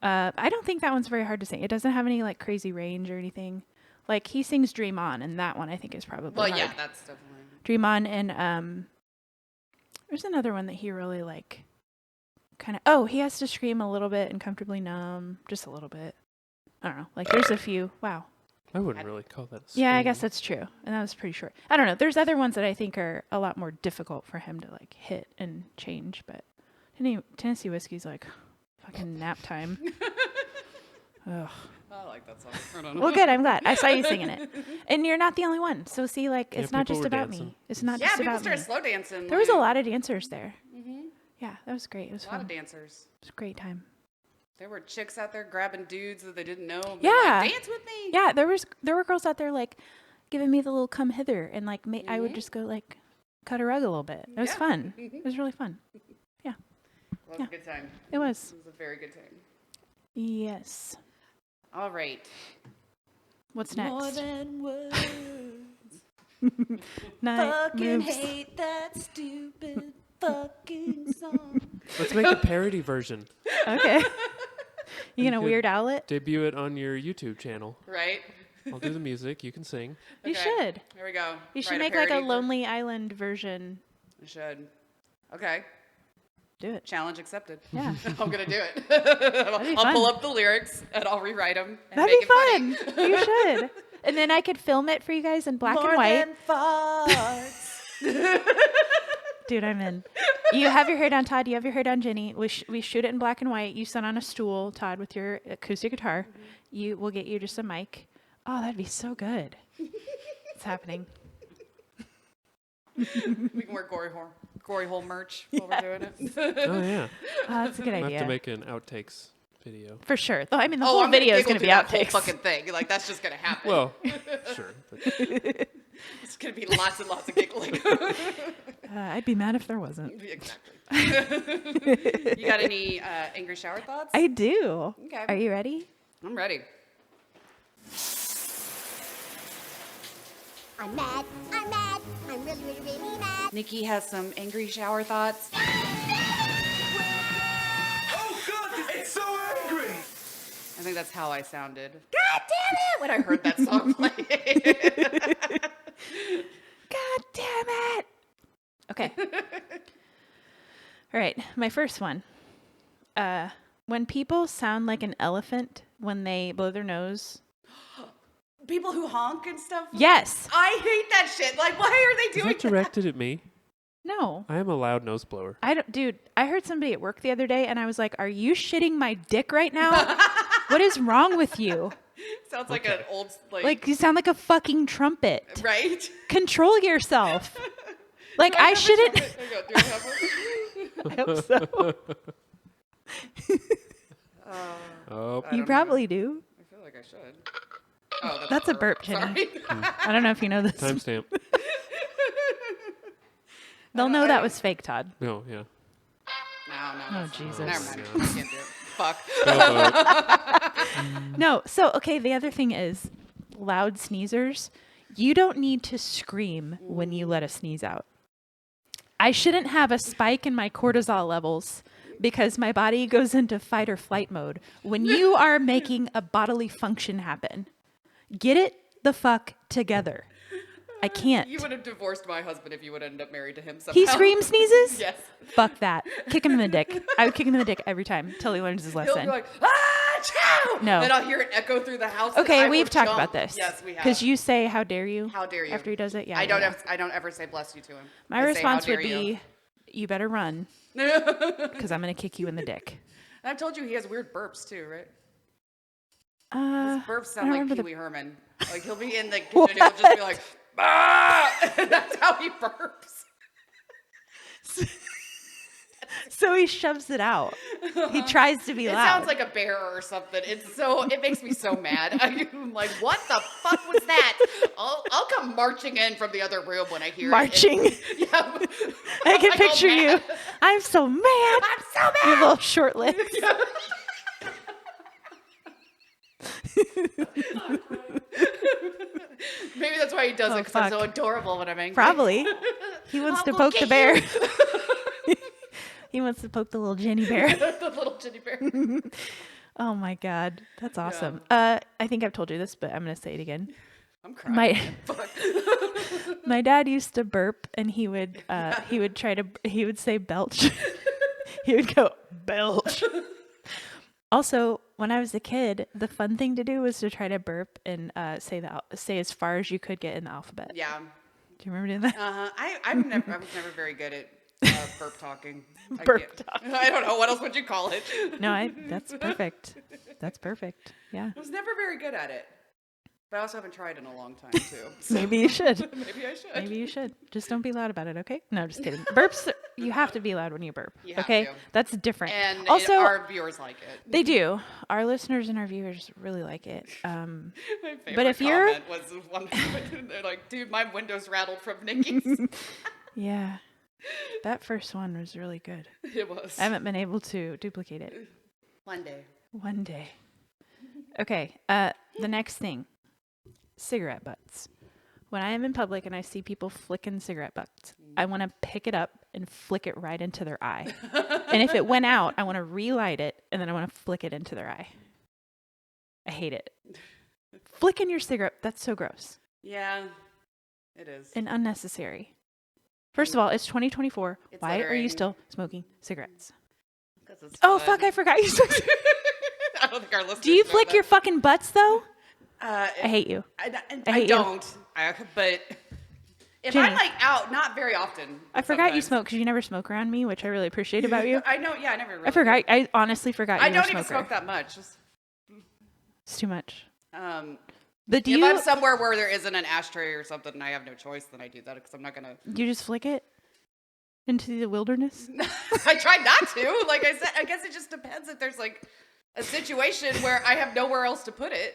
I don't think that one's very hard to sing. It doesn't have any like crazy range or anything. Like he sings "Dream On," and that one I think is probably well, hard. yeah, that's definitely. "Dream On" and there's another one that he really like. Kind of. Oh, he has to scream a little bit and "Comfortably Numb," just a little bit. I don't know. Like there's a few. Wow. I wouldn't really call that a Yeah, I scream. guess that's true. And that was pretty short. I don't know. There's other ones that I think are a lot more difficult for him to like hit and change, but Tennessee Whiskey's like fucking nap time. Ugh. I like that song. I don't know. Well, good. I'm glad. I saw you singing it. And you're not the only one. So see, like, Yeah, it's not people just were about dancing. me. It's not Yeah, just people about started me. slow dancing. There was a like- lot of dancers there. Mhm. Yeah, that was great. It was A lot of fun. dancers. It was a great time. There were chicks out there grabbing dudes that they didn't know. and Yeah. being like, dance with me. Yeah, there were girls out there like giving me the little come hither, and like I would just go like cut a rug a little bit. It was Yeah. fun. It was really fun. Well, it was Yeah. a good time. It was. It was a very good time. Yes. All right. What's next? More than words. Night Fucking moves. hate that stupid fucking song. Let's make a parody version. Okay. You gonna could Weird Owl it? Debut it on your YouTube channel. Right? I'll do the music. You can sing. You Okay. should. Here we go. You should Write make like a parody for- Lonely Island version. I should. Okay. Do it. Challenge accepted. Yeah. I'm gonna do it. be I'll pull fun. up the lyrics and I'll rewrite them and That'd make be it fun. funny. You should. And then I could film it for you guys in black More and white. than farts. Dude, I'm in. You have your hair down, Todd. You have your hair down, Jenny. We shoot it in black and white. You sit on a stool, Todd, with your acoustic guitar. We'll get you just a mic. Oh, that'd be so good. It's happening. We can wear gory hole merch while we're doing it. Oh yeah. Oh, that's a good I have idea. to make an outtakes video. For sure. Though, I mean, the Oh, whole I'm gonna video is giggle going to through be that whole outtakes. fucking thing. Like that's just gonna happen. Well, sure. But It's gonna be lots and lots of giggling. I'd be mad if there wasn't. Exactly. You got any angry shower thoughts? I do. Okay. Are you ready? I'm ready. I'm mad, I'm really, really, really mad. Nikki has some angry shower thoughts. Oh God, it's so angry! I think that's how I sounded. God damn it! When I heard that song play. God damn it. Okay. All right. My first one. When people sound like an elephant when they blow their nose. People who honk and stuff. Yes. I hate that shit. Like, why are they is doing that directed at me? No. I am a loud nose blower. Dude, I heard somebody at work the other day and I was like, are you shitting my dick right now? What is wrong with you? Sounds like an old, Like, you sound like a fucking trumpet. right? Control yourself. Like, Do I I have a shouldn't. trumpet? There you go. Do I have one? I hope so. Oh, You don't probably do. I feel like I should. Oh, That's a burp, Jenny. Sorry. I don't know if you know this. timestamp. They'll know that was fake, Todd. No, yeah. No. Oh, Jesus. Never mind. No. I can't do it. Fuck. No. So, okay, the other thing is loud sneezers. You don't need to scream when you let a sneeze out. I shouldn't have a spike in my cortisol levels because my body goes into fight or flight mode when you are making a bodily function happen. Get it the fuck together. I can't. You would have divorced my husband if you would end up married to him somehow. He screams, sneezes? Yes. Fuck that. Kick him in the dick. I would kick him in the dick every time till he learns his He'll lesson. be like, ah, chow! No. Then I'll hear it echo through the house. and Okay, I we've will talked jump. about this. Yes, we have. Because you say, how dare you? How dare you? After he does it? Yeah. I yeah, don't. yeah. I don't ever say bless you to him. My I say, response "How would dare be, you better run. Because I'm going to kick you in the dick. And I've told you he has weird burps too, right? Uh, His burps I sound don't like remember Pee the- Wee Herman. Like he'll be in the kitchen and he'll just be like, ah! That's how he burps. So he shoves it out. He tries to be It loud. sounds like a bear or something. It makes me so mad. I'm like, what the fuck was that? I'll come marching in from the other room when I hear marching. it. Yeah. I can Like, all picture you. mad. I'm so mad. I'm so Your mad. little short lips. Maybe that's why he does it, because I'm so fuck. adorable when I'm angry. Probably. He wants to I'll poke the get bear. you. He wants to poke the little Jenny bear. The little Jenny bear. Oh my God. That's awesome. I think I've told you this, but I'm going to say it again. I'm crying. My Fuck. my dad used to burp and he would say belch. He would go belch. Also, when I was a kid, the fun thing to do was to try to burp and say as far as you could get in the alphabet. Yeah. Do you remember doing that? I was never very good at burp talking. Burp talking. I don't know. What else would you call it? No, that's perfect. That's perfect. Yeah. I was never very good at it. But I also haven't tried in a long time, too. So Maybe you should. maybe I should. Maybe you should. Just don't be loud about it, okay? No, just kidding. Burps, you have to be loud when you burp. You have okay? to. That's different. And also, our viewers like it. they do. Our listeners and our viewers really like it. My favorite but if you're- comment was the one they're like, dude, my window's rattled from Nikki's. Yeah. That first one was really good. It was. I haven't been able to duplicate it. One day. One day. Okay. The next thing. Cigarette butts. When I am in public and I see people flicking cigarette butts, I want to pick it up and flick it right into their eye. And if it went out, I want to relight it and then I want to flick it into their eye. I hate it. Flicking your cigarette, that's so gross Yeah, it is. and unnecessary. First of all, it's 2024. It's Why are you littering. still smoking cigarettes? 'Cause it's Oh, fun. fuck, I forgot you smoke. I don't think our listeners Do you know flick that. your fucking butts, though? I I hate you. I I hate you. don't. But if Jenny. I'm like out, not very often. I forgot you sometimes. smoke because you never smoke around me, which I really appreciate about you. I know. Yeah, I never. Really I forgot. do. I honestly forgot you I were don't a even smoker. smoke that much. Just, It's too much. But do if you? I'm somewhere where there isn't an ashtray or something, and I have no choice, then I do that because I'm not gonna. You just flick it into the wilderness? I try not to. Like I said, I guess it just depends if there's like a situation where I have nowhere else to put it.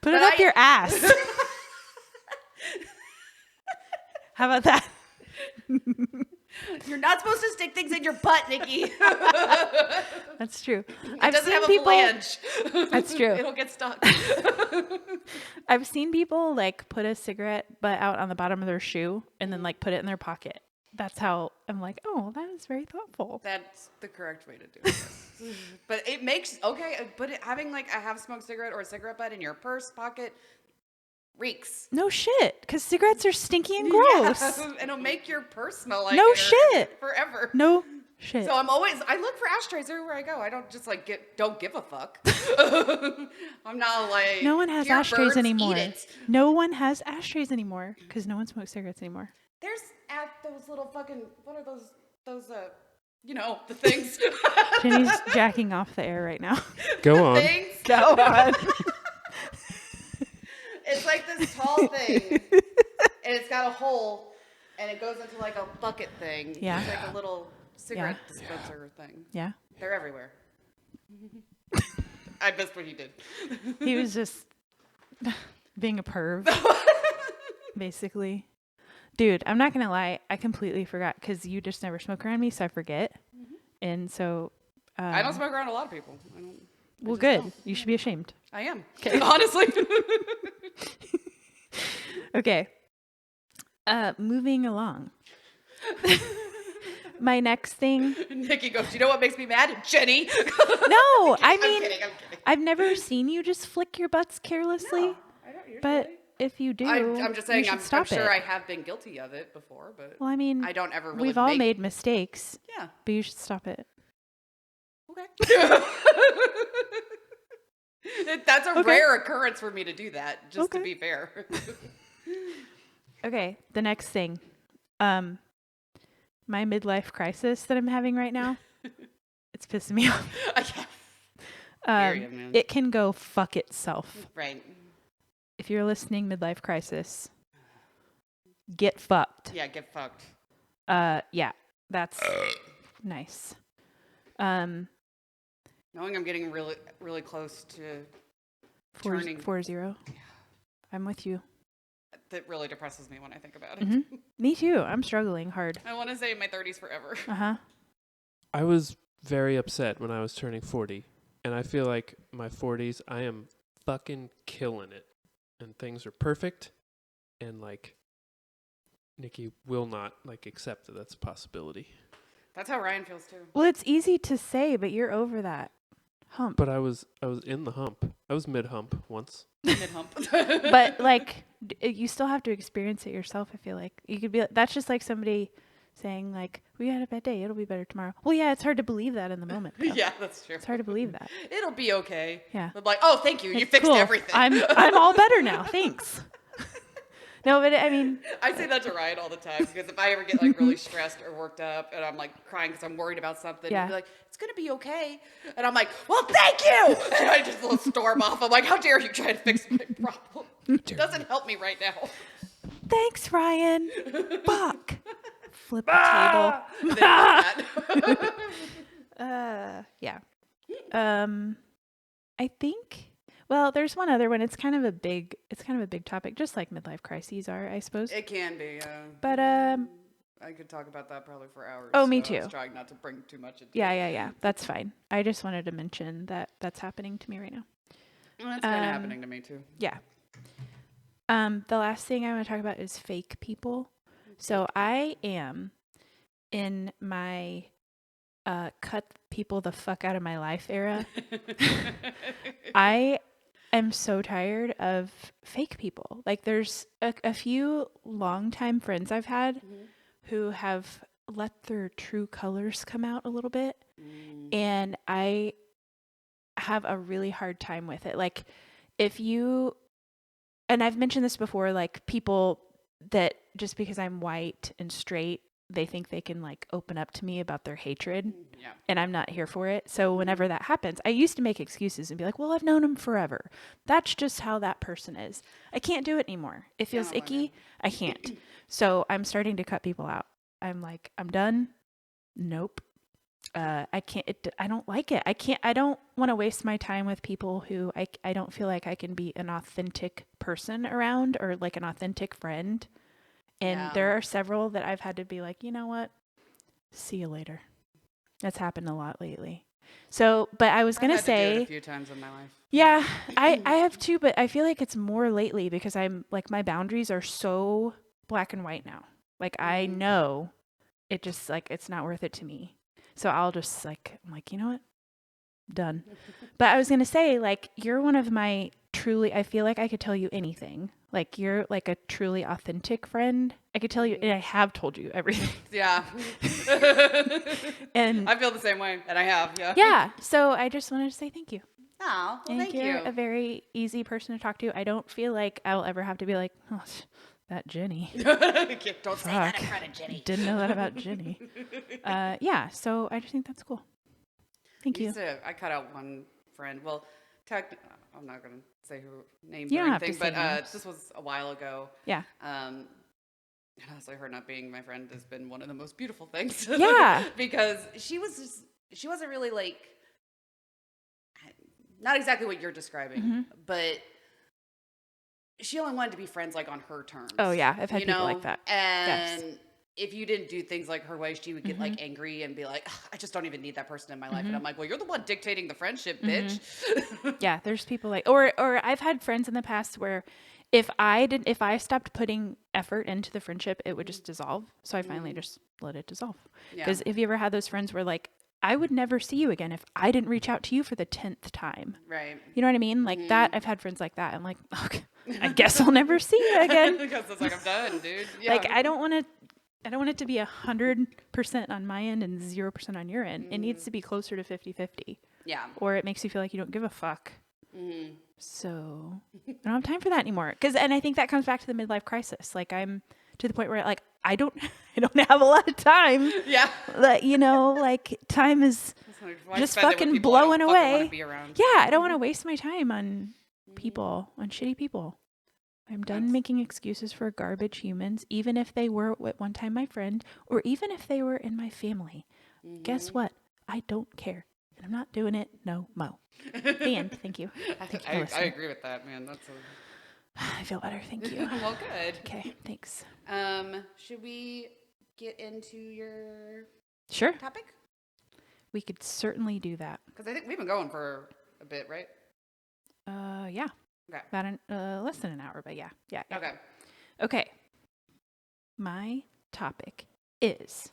Put it But up your ass. How about that? You're not supposed to stick things in your butt, Nikki. That's true. It I've doesn't seen have a people. flange. That's true. It'll get stuck. I've seen people like put a cigarette butt out on the bottom of their shoe and then like put it in their pocket. That's how I'm like, oh, that is very thoughtful. That's the correct way to do it. But it makes having like a half-smoked cigarette or a cigarette butt in your purse pocket reeks. No shit, because cigarettes are stinky and gross. Yeah, and it'll make your purse smell like No it shit. forever. No shit. So I look for ashtrays everywhere I go. I don't just like don't give a fuck. I'm not like No one has "Here, ashtrays birds, anymore. eat it." No one has ashtrays anymore because no one smokes cigarettes anymore. There's at those little fucking what are those the things. Jenny's jacking off the air right now. Go on. Things. Go on. It's like this tall thing, and it's got a hole, and it goes into like a bucket thing. Yeah. It's like a little cigarette dispenser thing. Yeah. They're everywhere. I missed what he did. He was just being a perv, basically. Dude, I'm not going to lie. I completely forgot because you just never smoke around me, so I forget. And so I don't smoke around a lot of people. Well, good. You should be ashamed. I am. Okay. Honestly. Okay. Moving along. My next thing. Nikki goes, you know what makes me mad? Jenny. No, I'm kidding. I've never seen you just flick your butts carelessly. No, I don't usually. But if you do, I'm just saying, you I'm should stop sure it. I have been guilty of it before, but Well, I mean, I don't ever really we've all made mistakes. Yeah. But you should stop it. Okay. That's a rare occurrence for me to do that, just to be fair. Okay, the next thing. My midlife crisis that I'm having right now. It's pissing me off. It can go fuck itself. Right. If you're listening, midlife crisis, get fucked. Yeah, get fucked. Yeah, that's nice. Knowing I'm getting really, really close to turning 4-0. I'm with you. That really depresses me when I think about it. Mm-hmm. Me too. I'm struggling hard. I want to stay in my 30s forever. Uh-huh. I was very upset when I was turning 40, and I feel like my 40s, I am fucking killing it, and things are perfect, and like Nikki will not like accept that that's a possibility. That's how Ryan feels too. Well, it's easy to say, but you're over that hump. But I was in the hump. I was mid-hump once. Mid-hump. But like, you still have to experience it yourself. I feel like you could be. That's just like somebody saying like, "We had a bad day. It'll be better tomorrow." Well, yeah, it's hard to believe that in the moment. Though. Yeah, that's true. It's hard to believe that. It'll be okay. Yeah. I'm like, oh, thank you. You It's fixed cool. everything. I'm all better now. Thanks. No, but I mean, I say that to Ryan all the time because if I ever get like really stressed or worked up and I'm like crying because I'm worried about something, he'll be like, it's going to be okay. And I'm like, well, thank you. And I just storm off. I'm like, how dare you try to fix my problem? It doesn't help me right now. thanks, Ryan. Fuck. Flip the table. Yeah. I think. Well, there's one other one. It's kind of a big topic, just like midlife crises are, I suppose. It can be, But I could talk about that probably for hours. Oh, me so too. I was trying not to bring too much into it. Yeah. That's fine. I just wanted to mention that that's happening to me right now. Well, that's kind of happening to me too. Yeah. The last thing I want to talk about is fake people. So I am in my cut people the fuck out of my life era. I am so tired of fake people. Like there's a few longtime friends I've had who have let their true colors come out a little bit. And I have a really hard time with it. Like if you, and I've mentioned this before, like people that just because I'm white and straight, they think they can like open up to me about their hatred and I'm not here for it. So whenever that happens, I used to make excuses and be like, well, I've known him forever. That's just how that person is. I can't do it anymore. It feels icky. I can't. So I'm starting to cut people out. I'm like, I'm done. Nope. I can't, I don't like it. I don't want to waste my time with people who I don't feel like I can be an authentic person around or like an authentic friend. And there are several that I've had to be like, you know what? See you later. That's happened a lot lately. So, but I was going to say, do it a few times in my life. Yeah, I have too, but I feel like it's more lately because I'm like, my boundaries are so black and white now. Like I know it just like, it's not worth it to me. So I'll just like, I'm like, you know what? Done. But I was going to say like, you're one of my truly, I feel like I could tell you anything. Like you're like a truly authentic friend. I could tell you, and I have told you everything. Yeah. And I feel the same way, and I have, Yeah. So I just wanted to say thank you. Oh, well, thank You're you. a very easy person to talk to. I don't feel like I'll ever have to be like, oh, that Jenny. Don't say that in front of Jenny. Didn't know that about Jenny. Yeah. So I just think that's cool. Thank you. I cut out one friend. Well, I'm not going to say who named You or don't have to anything, say but names. this was a while ago. Yeah. And honestly, her not being my friend has been one of the most beautiful things. Yeah. Because she wasn't really like, not exactly what you're describing, but she only wanted to be friends like on her terms. Oh yeah, I've had people like that. And if you didn't do things like her way, she would get like angry and be like, "Ugh, I just don't even need that person in my life." And I'm like, well, you're the one dictating the friendship, bitch. Yeah, there's people like, or I've had friends in the past where if I stopped putting effort into the friendship, it would just dissolve. So I finally just let it dissolve. Because if you ever had those friends where like, I would never see you again if I didn't reach out to you for the 10th time. Right. You know what I mean? Like that, I've had friends like that. I'm like, okay, I guess I'll never see you again. Because it's like, I'm done, dude. Yeah. Like, I don't want it to be 100% on my end and 0% on your end. It needs to be closer to 50-50. Yeah. Or it makes you feel like you don't give a fuck. So I don't have time for that anymore. And I think that comes back to the midlife crisis. Like I'm to the point where like, I don't have a lot of time. Yeah. Like, like time is Why just spend it with fucking people I don't blowing fucking wanna away. be around? Yeah. I don't want to waste my time on people, on shitty people. I'm done making excuses for garbage humans, even if they were at one time my friend, or even if they were in my family. Guess what? I don't care. And I'm not doing it no mo. The end. Thank you. Thank you for I listening. agree with that, man. That's I feel better. Thank you. well, good. Okay. Thanks. Should we get into your Sure. topic? We could certainly do that. Because I think we've been going for a bit, right? Yeah. Okay. About less than an hour, but yeah. Okay. Okay. My topic is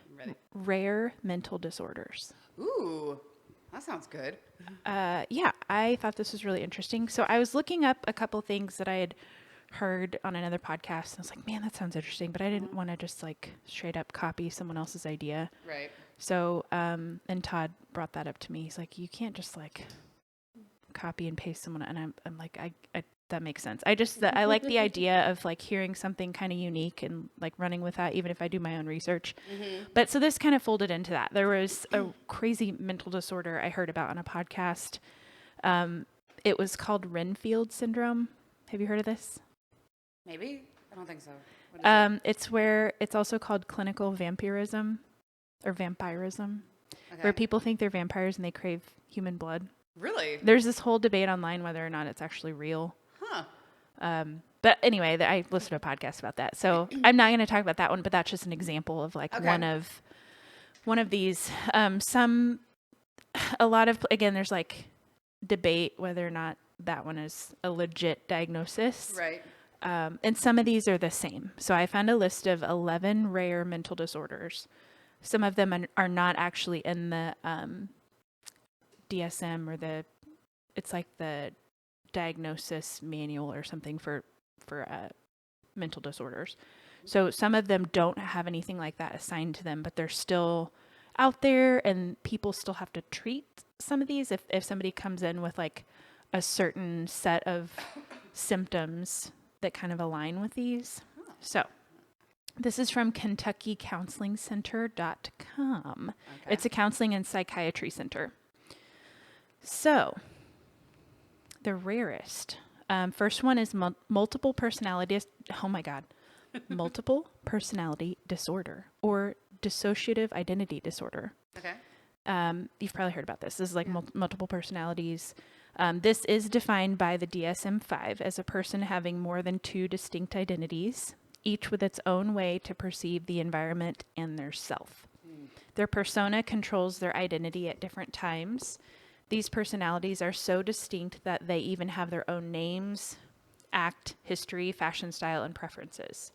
I'm ready. rare mental disorders. Ooh, that sounds good. Yeah, I thought this was really interesting. So I was looking up a couple things that I had heard on another podcast. And I was like, man, that sounds interesting. But I didn't want to just like straight up copy someone else's idea. Right. So, and Todd brought that up to me. He's like, you can't just like copy and paste someone. And I'm like, I that makes sense. I like the idea of like hearing something kind of unique and like running with that, even if I do my own research. But so this kind of folded into that. There was a crazy mental disorder I heard about on a podcast. It was called Renfield syndrome. Have you heard of this? Maybe. I don't think so. What is it? It's also called clinical vampirism or vampirism, Okay. where people think they're vampires and they crave human blood. Really? There's this whole debate online whether or not it's actually real. Huh. But anyway, I listened to a podcast about that. So I'm not going to talk about that one, but that's just an example of like one of these. Again, there's like debate whether or not that one is a legit diagnosis. Right. And some of these are the same. So I found a list of 11 rare mental disorders. Some of them are not actually in the DSM or it's like the diagnosis manual or something for mental disorders. So some of them don't have anything like that assigned to them, but they're still out there and people still have to treat some of these if somebody comes in with like a certain set of symptoms that kind of align with these. So this is from KentuckyCounselingCenter.com. Okay. It's a counseling and psychiatry center. So the rarest, first one is multiple personality. Oh my God. Multiple personality disorder or dissociative identity disorder. Okay. You've probably heard about this. This is like multiple personalities. This is defined by the DSM-5 as a person having more than two distinct identities, each with its own way to perceive the environment and their self. Their persona controls their identity at different times. These personalities are so distinct that they even have their own names, act, history, fashion style, and preferences.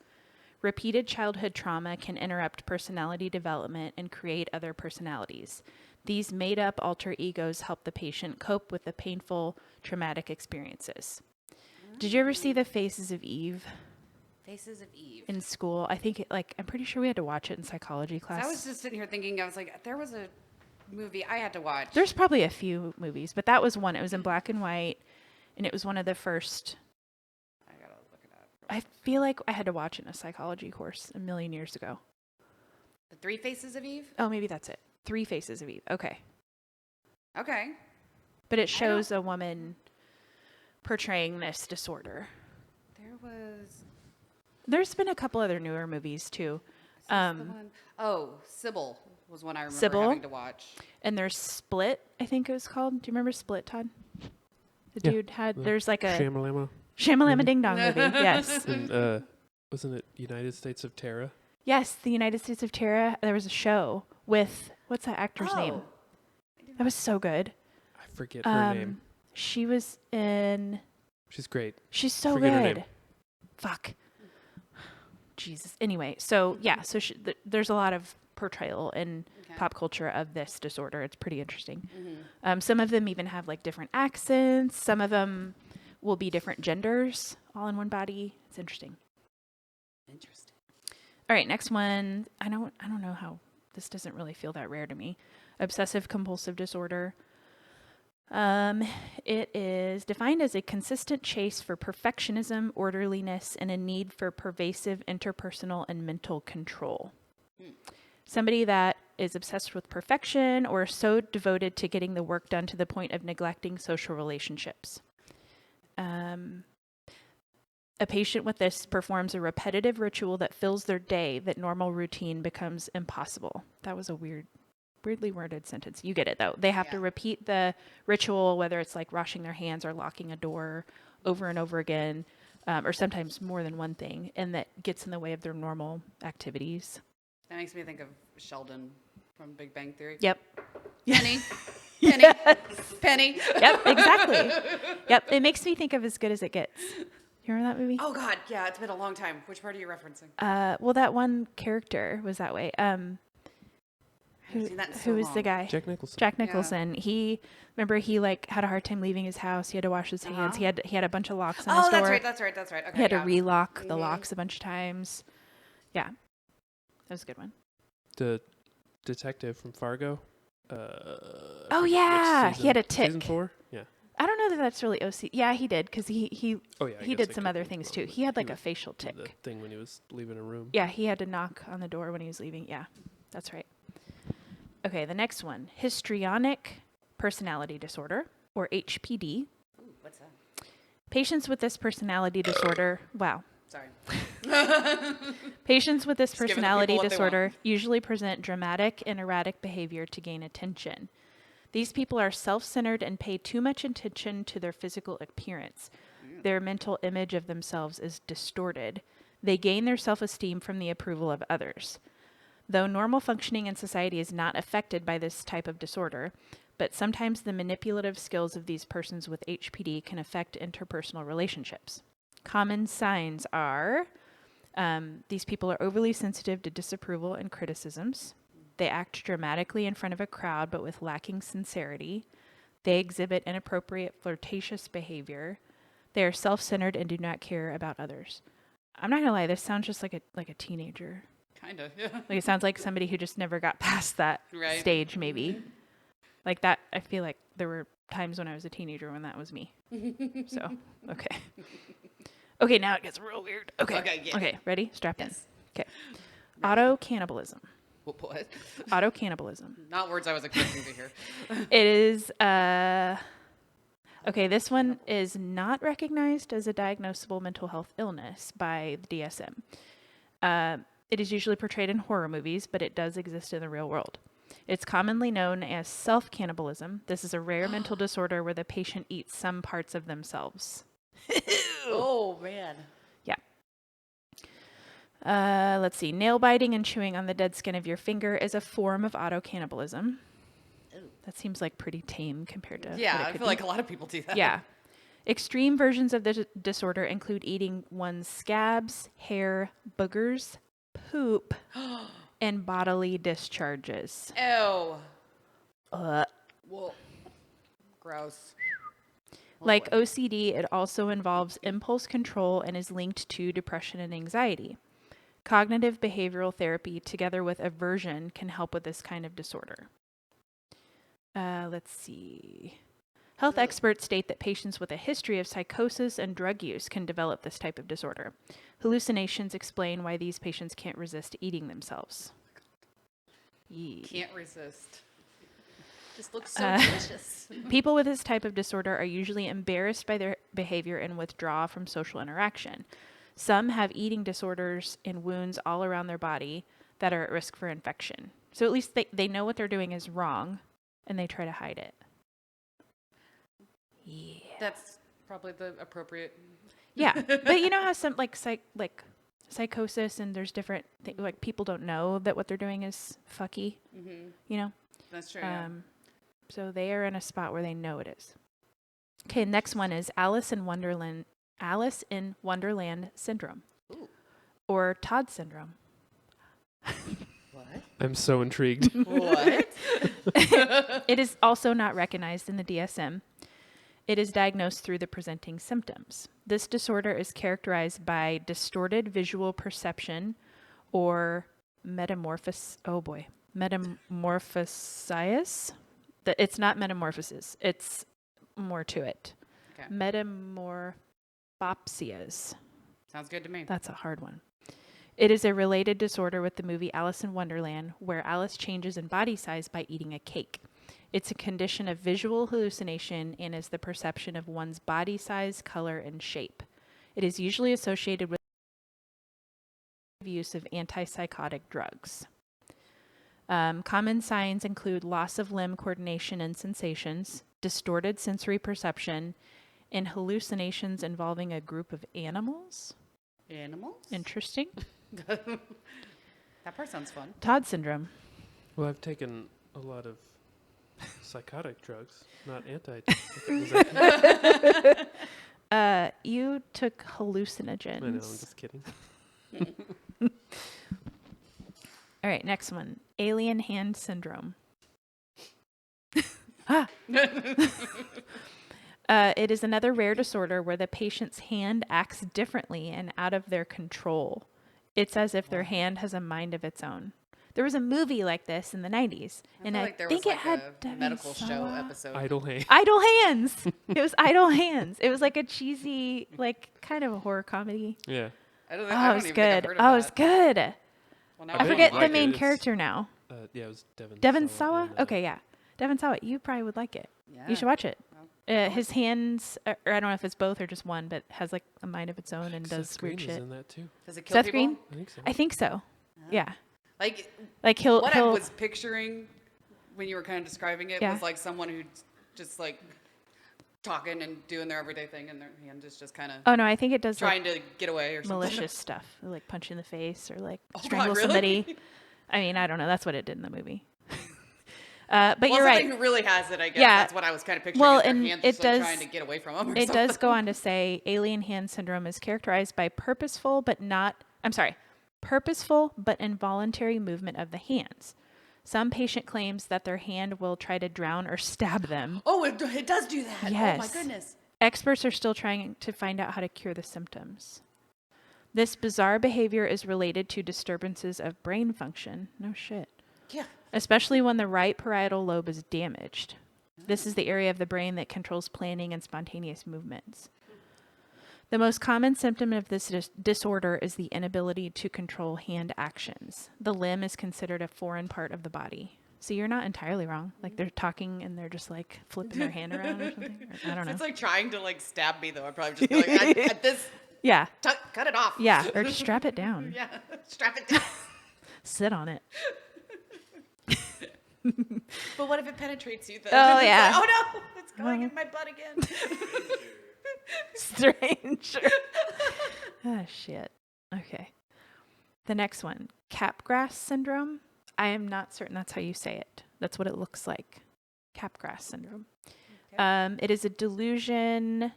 Repeated childhood trauma can interrupt personality development and create other personalities. These made-up alter egos help the patient cope with the painful, traumatic experiences. Did you ever see The Faces of Eve Faces of Eve. in school? I think I'm pretty sure we had to watch it in psychology class. I was just sitting here thinking, I was like, there was a movie I had to watch. There's probably a few movies, but that was one. It was in black and white, and it was one of the first. I gotta look it up. I feel like I had to watch it in a psychology course a million years ago. The Three Faces of Eve? Oh, maybe that's it. Three Faces of Eve. Okay. Okay. But it shows a woman portraying this disorder. There was... There's been a couple other newer movies too. Is this the one? Oh, Sybil was one I remember Sybil? having to watch. And there's Split, I think it was called. Do you remember Split, Todd? The Yeah, dude had, there's like a Shamalama. Shamalama Ding Dong movie. Yes. And wasn't it United States of Terror? Yes, the United States of Terror. There was a show with, what's that actor's name? That was so good. I forget her name. She was in. She's great. She's so Forget her good. name. Fuck. Jesus. Anyway, so yeah, so there's a lot of portrayal in pop culture of this disorder. It's pretty interesting. Some of them even have like different accents. Some of them will be different genders all in one body. It's interesting. Interesting. All right, next one. I don't know how this doesn't really feel that rare to me. Obsessive compulsive disorder. It is defined as a consistent chase for perfectionism, orderliness, and a need for pervasive interpersonal and mental control. Somebody that is obsessed with perfection or so devoted to getting the work done to the point of neglecting social relationships. A patient with this performs a repetitive ritual that fills their day that normal routine becomes impossible. That was a weirdly worded sentence. You get it, though. They have to repeat the ritual, whether it's like washing their hands or locking a door over and over again, or sometimes more than one thing, and that gets in the way of their normal activities. That makes me think of Sheldon from Big Bang Theory. Yep. Penny. Yes. Penny. Yep, exactly. Yep, it makes me think of As Good as It Gets. You remember that movie? Oh, God. Yeah, it's been a long time. Which part are you referencing? Well, that one character was that way. Who was the guy? Jack Nicholson. Jack Nicholson. Yeah. He like had a hard time leaving his house. He had to wash his hands. He had a bunch of locks on his door. That's right. Okay, he had to relock the locks a bunch of times. Yeah, that was a good one. The detective from Fargo. Oh yeah, he had a tick. Season 4. Yeah. I don't know that that's really OC. Yeah, he did because he did some other be things too. wrong, He had but like a facial tick. The thing when he was leaving a room. Yeah, he had to knock on the door when he was leaving. Yeah, that's right. Okay, the next one, histrionic personality disorder, or HPD. Ooh, what's that? Patients with this personality disorder, wow. Sorry. Patients with this Just giving the personality people what they disorder usually present dramatic and erratic behavior to gain attention. These people are self-centered and pay too much attention to their physical appearance. Their mental image of themselves is distorted. They gain their self-esteem from the approval of others. Though normal functioning in society is not affected by this type of disorder, but sometimes the manipulative skills of these persons with HPD can affect interpersonal relationships. Common signs are these people are overly sensitive to disapproval and criticisms. They act dramatically in front of a crowd, but with lacking sincerity. They exhibit inappropriate flirtatious behavior. They are self-centered and do not care about others. I'm not gonna lie, this sounds just like a teenager. Kind of, yeah. Like it sounds like somebody who just never got past that stage, maybe. Like that, I feel like there were times when I was a teenager when that was me. So, okay. Okay, now it gets real weird. Okay, ready? Strap in. Okay. Auto-cannibalism. What? Auto-cannibalism. Not words I was expecting to hear. It is, okay, this one is not recognized as a diagnosable mental health illness by the DSM. It is usually portrayed in horror movies, but it does exist in the real world. It's commonly known as self-cannibalism. This is a rare mental disorder where the patient eats some parts of themselves. Oh, man. Yeah. Let's see. Nail biting and chewing on the dead skin of your finger is a form of auto-cannibalism. That seems like pretty tame compared to Yeah, what it I could feel be. like a lot of people do that. Yeah. Extreme versions of the disorder include eating one's scabs, hair, boogers, poop, and bodily discharges. Ew. Whoa. Gross. Like OCD, it also involves impulse control and is linked to depression and anxiety. Cognitive behavioral therapy, together with aversion, can help with this kind of disorder. Let's see. Health experts state that patients with a history of psychosis and drug use can develop this type of disorder. Hallucinations explain why these patients can't resist eating themselves. Can't resist. Just looks so delicious. People with this type of disorder are usually embarrassed by their behavior and withdraw from social interaction. Some have eating disorders and wounds all around their body that are at risk for infection. So at least they know what they're doing is wrong, and they try to hide it. Yeah. That's probably the appropriate. Yeah, but you know how some like psychosis, and there's different like people don't know that what they're doing is fucky. You know. That's true. So they are in a spot where they know it is. Okay, next one is Alice in Wonderland syndrome. Ooh. Or Todd syndrome. What? I'm so intrigued. What? It is also not recognized in the DSM. It is diagnosed through the presenting symptoms. This disorder is characterized by distorted visual perception or metamorphosis. It's not metamorphosis. It's more to it. Okay. Metamorphopsias. Sounds good to me. That's a hard one. It is a related disorder with the movie Alice in Wonderland, where Alice changes in body size by eating a cake. It's a condition of visual hallucination and is the perception of one's body size, color, and shape. It is usually associated with use of antipsychotic drugs. Common signs include loss of limb coordination and sensations, distorted sensory perception, and hallucinations involving a group of animals. Animals? Interesting. That part sounds fun. Todd syndrome. Well, I've taken a lot of psychotic drugs, not anti. You took hallucinogens. I know, I'm just kidding. All right, next one. Alien hand syndrome. It is another rare disorder where the patient's hand acts differently and out of their control. It's as if their hand has a mind of its own. There was a movie like this in the 90s, and I think it had a medical show episode. Idle Hand. Idle Hands. It was Idle Hands. It was like a cheesy, like kind of a horror comedy. Yeah. I don't, Oh, I it don't was even think I've good. heard of Oh, it was that. good. Well, now I bet forget you the like main it. character now. Yeah, it was Devin. Devin Sawa. Sawa? Okay, yeah. Devin Sawa. You probably would like it. Yeah. You should watch it. His hands, or I don't know if it's both or just one, but has like a mind of its own and does Seth weird Green is shit. in that too. Does it kill Seth people? Green? I think so. I think so. Yeah. Like Like he'll. what I was picturing when you were kind of describing it Yeah. was like someone who's just like talking and doing their everyday thing, and their hand is just kind of Oh no, I think it does trying to get away or like something. malicious stuff, like punch in the face or like Oh, God, strangle really? somebody. I mean, I don't know. That's what it did in the movie. But Well, you're right. something who really has it, I guess. Yeah. That's what I was kind of picturing. Well, is their and hand it just like does- trying to get away from them. Or It something. does go on to say alien hand syndrome is characterized by purposeful but involuntary movement of the hands. Some patient claims that their hand will try to drown or stab them. Oh, it does do that. Oh my Yes. goodness. Experts are still trying to find out how to cure the symptoms. This bizarre behavior is related to disturbances of brain function. No shit. Yeah. Especially when the right parietal lobe is damaged. This is the area of the brain that controls planning and spontaneous movements. The most common symptom of this disorder is the inability to control hand actions. The limb is considered a foreign part of the body. So you're not entirely wrong. Like they're talking and they're just like flipping their hand around or something. Or, I don't know. It's like trying to like stab me though. I'd probably just be like, at this, Yeah. cut it off. Yeah. Or just strap it down. Yeah. Strap it down. Sit on it. But what if it penetrates you? Then? Oh, It's yeah. like, oh no, it's going in my butt again. Stranger. Oh, shit. Okay. The next one, Capgras syndrome. I am not certain that's how you say it. That's what it looks like. Capgras syndrome. Okay. It is a delusion.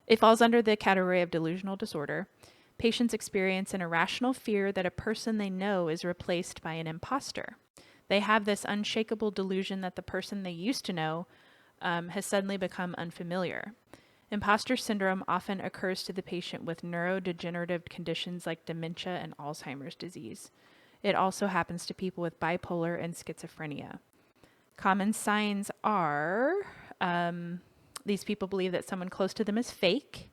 It falls under the category of delusional disorder. Patients experience an irrational fear that a person they know is replaced by an imposter. They have this unshakable delusion that the person they used to know has suddenly become unfamiliar. Imposter syndrome often occurs to the patient with neurodegenerative conditions like dementia and Alzheimer's disease. It also happens to people with bipolar and schizophrenia. Common signs are these people believe that someone close to them is fake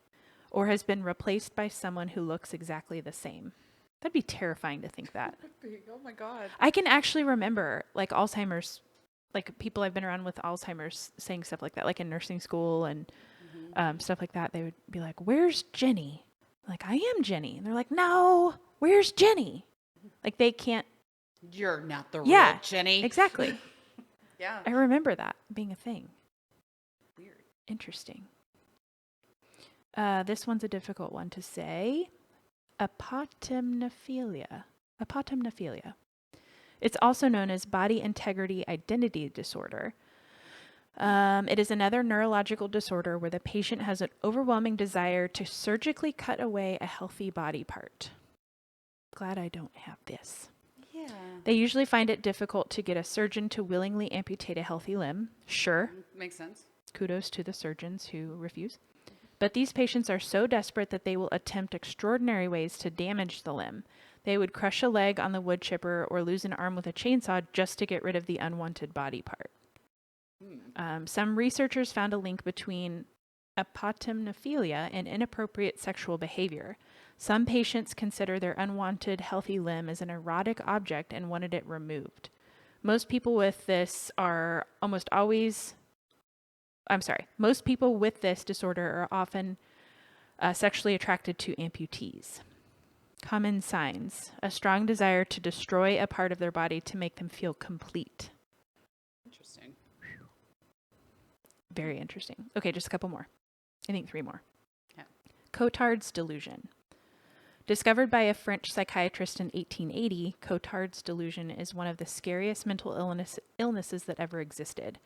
or has been replaced by someone who looks exactly the same. That'd be terrifying to think that. Oh my God. I can actually remember like Alzheimer's, like people I've been around with Alzheimer's saying stuff like that, like in nursing school and stuff like that. They would be like, "Where's Jenny?" I'm like, "I am Jenny." And they're like, "No, where's Jenny?" Like they can't. You're not the Yeah, real Jenny. Exactly. Yeah. I remember that being a thing. Weird. Interesting. This one's a difficult one to say. apotemnophilia. Apotemnophilia. It's also known as body integrity identity disorder. It is another neurological disorder where the patient has an overwhelming desire to surgically cut away a healthy body part. Glad I don't have this. Yeah. They usually find it difficult to get a surgeon to willingly amputate a healthy limb. Sure. Makes sense. Kudos to the surgeons who refuse. But these patients are so desperate that they will attempt extraordinary ways to damage the limb. They would crush a leg on the wood chipper or lose an arm with a chainsaw just to get rid of the unwanted body part. Some researchers found a link between apotemnophilia and inappropriate sexual behavior. Some patients consider their unwanted healthy limb as an erotic object and wanted it removed. Most people with this disorder are often sexually attracted to amputees. Common signs: a strong desire to destroy a part of their body to make them feel complete. Interesting. Very interesting. Okay, just a couple more. I think 3 more. Yeah. Cotard's delusion. Discovered by a French psychiatrist in 1880, Cotard's delusion is one of the scariest mental illnesses that ever existed.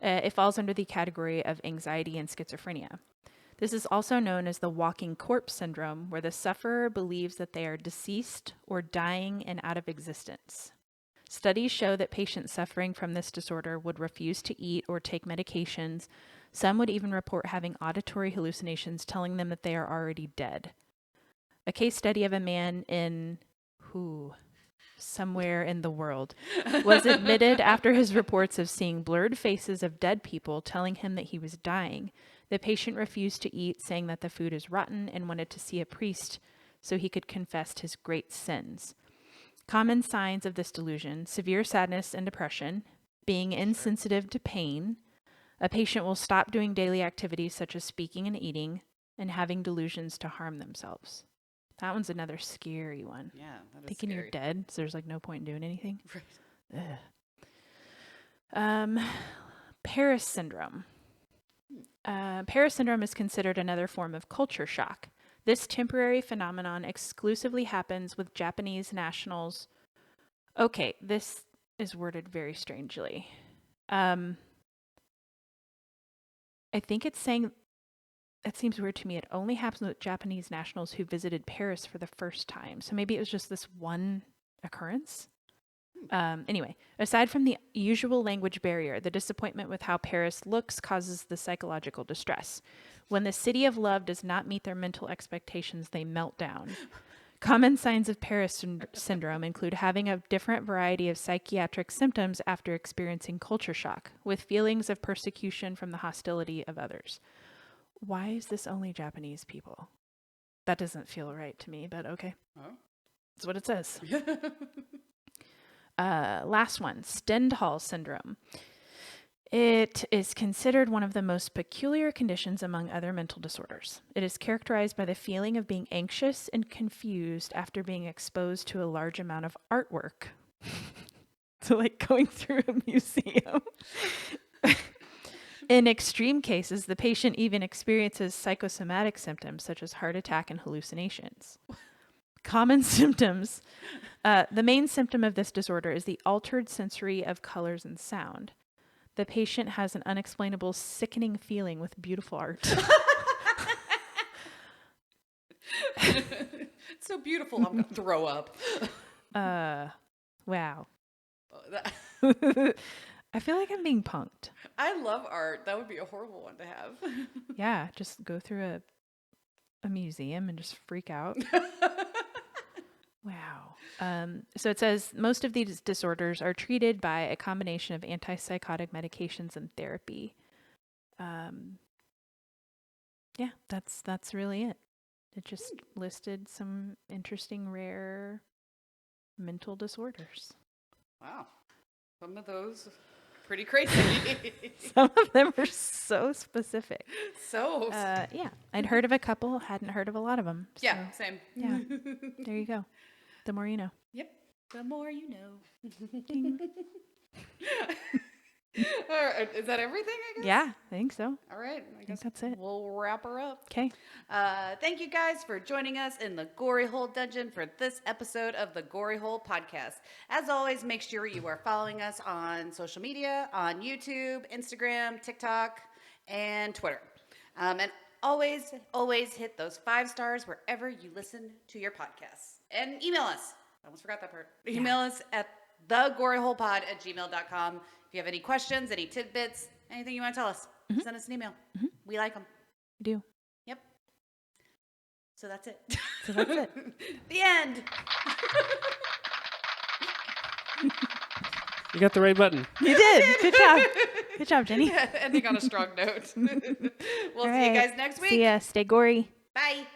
It falls under the category of anxiety and schizophrenia. This is also known as the walking corpse syndrome, where the sufferer believes that they are deceased or dying and out of existence. Studies show that patients suffering from this disorder would refuse to eat or take medications. Some would even report having auditory hallucinations telling them that they are already dead. A case study of a man in somewhere in the world was admitted after his reports of seeing blurred faces of dead people telling him that he was dying. The patient refused to eat, saying that the food is rotten, and wanted to see a priest so he could confess his great sins. Common signs of this delusion: severe sadness and depression, being insensitive to pain. A patient will stop doing daily activities such as speaking and eating, and having delusions to harm themselves. That one's another scary one. Yeah, that is Thinking scary. you're dead, so there's like no point in doing anything. Right. Paris syndrome. Paris syndrome is considered another form of culture shock. This temporary phenomenon exclusively happens with Japanese nationals. Okay, this is worded very strangely. I think it's saying, that seems weird to me, it only happens with Japanese nationals who visited Paris for the first time. So maybe it was just this one occurrence. Anyway, aside from the usual language barrier, the disappointment with how Paris looks causes the psychological distress. When the city of love does not meet their mental expectations, they melt down. Common signs of Paris syndrome include having a different variety of psychiatric symptoms after experiencing culture shock, with feelings of persecution from the hostility of others. Why is this only Japanese people? That doesn't feel right to me, but okay. Oh. That's what it says. Last one, Stendhal syndrome. It is considered one of the most peculiar conditions among other mental disorders. It is characterized by the feeling of being anxious and confused after being exposed to a large amount of artwork. So like going through a museum. In extreme cases, the patient even experiences psychosomatic symptoms such as heart attack and hallucinations. Common symptoms. The main symptom of this disorder is the altered sensory of colors and sound. The patient has an unexplainable sickening feeling with beautiful art. It's so beautiful, I'm going to throw up. Wow. I feel like I'm being punked. I love art. That would be a horrible one to have. Yeah, just go through a museum and just freak out. Wow. So it says most of these disorders are treated by a combination of antipsychotic medications and therapy. Yeah, that's really it. It just listed some interesting, rare mental disorders. Wow. Some of those pretty crazy. Some of them are so specific. So Yeah, I'd heard of a couple, hadn't heard of a lot of them. So, yeah, same. yeah, there you go. The more you know. Yep. The more you know. Ding. All right, is that everything, I guess? Yeah, I think so. All right. I guess that's it. We'll wrap her up. Okay. Thank you guys for joining us in the Gory Hole Dungeon for this episode of the Gory Hole Podcast. As always, make sure you are following us on social media, on YouTube, Instagram, TikTok, and Twitter. And always hit those 5 stars wherever you listen to your podcasts. And email us. I almost forgot that part. Email us at thegoryholepod@gmail.com. If you have any questions, any tidbits, anything you want to tell us, send us an email. We like them. We do. Yep. So that's it. The end. You got the right button. You did. Good job. Good job, Jenny. Ending on a strong note. We'll see you guys next week. See ya. Stay gory. Bye.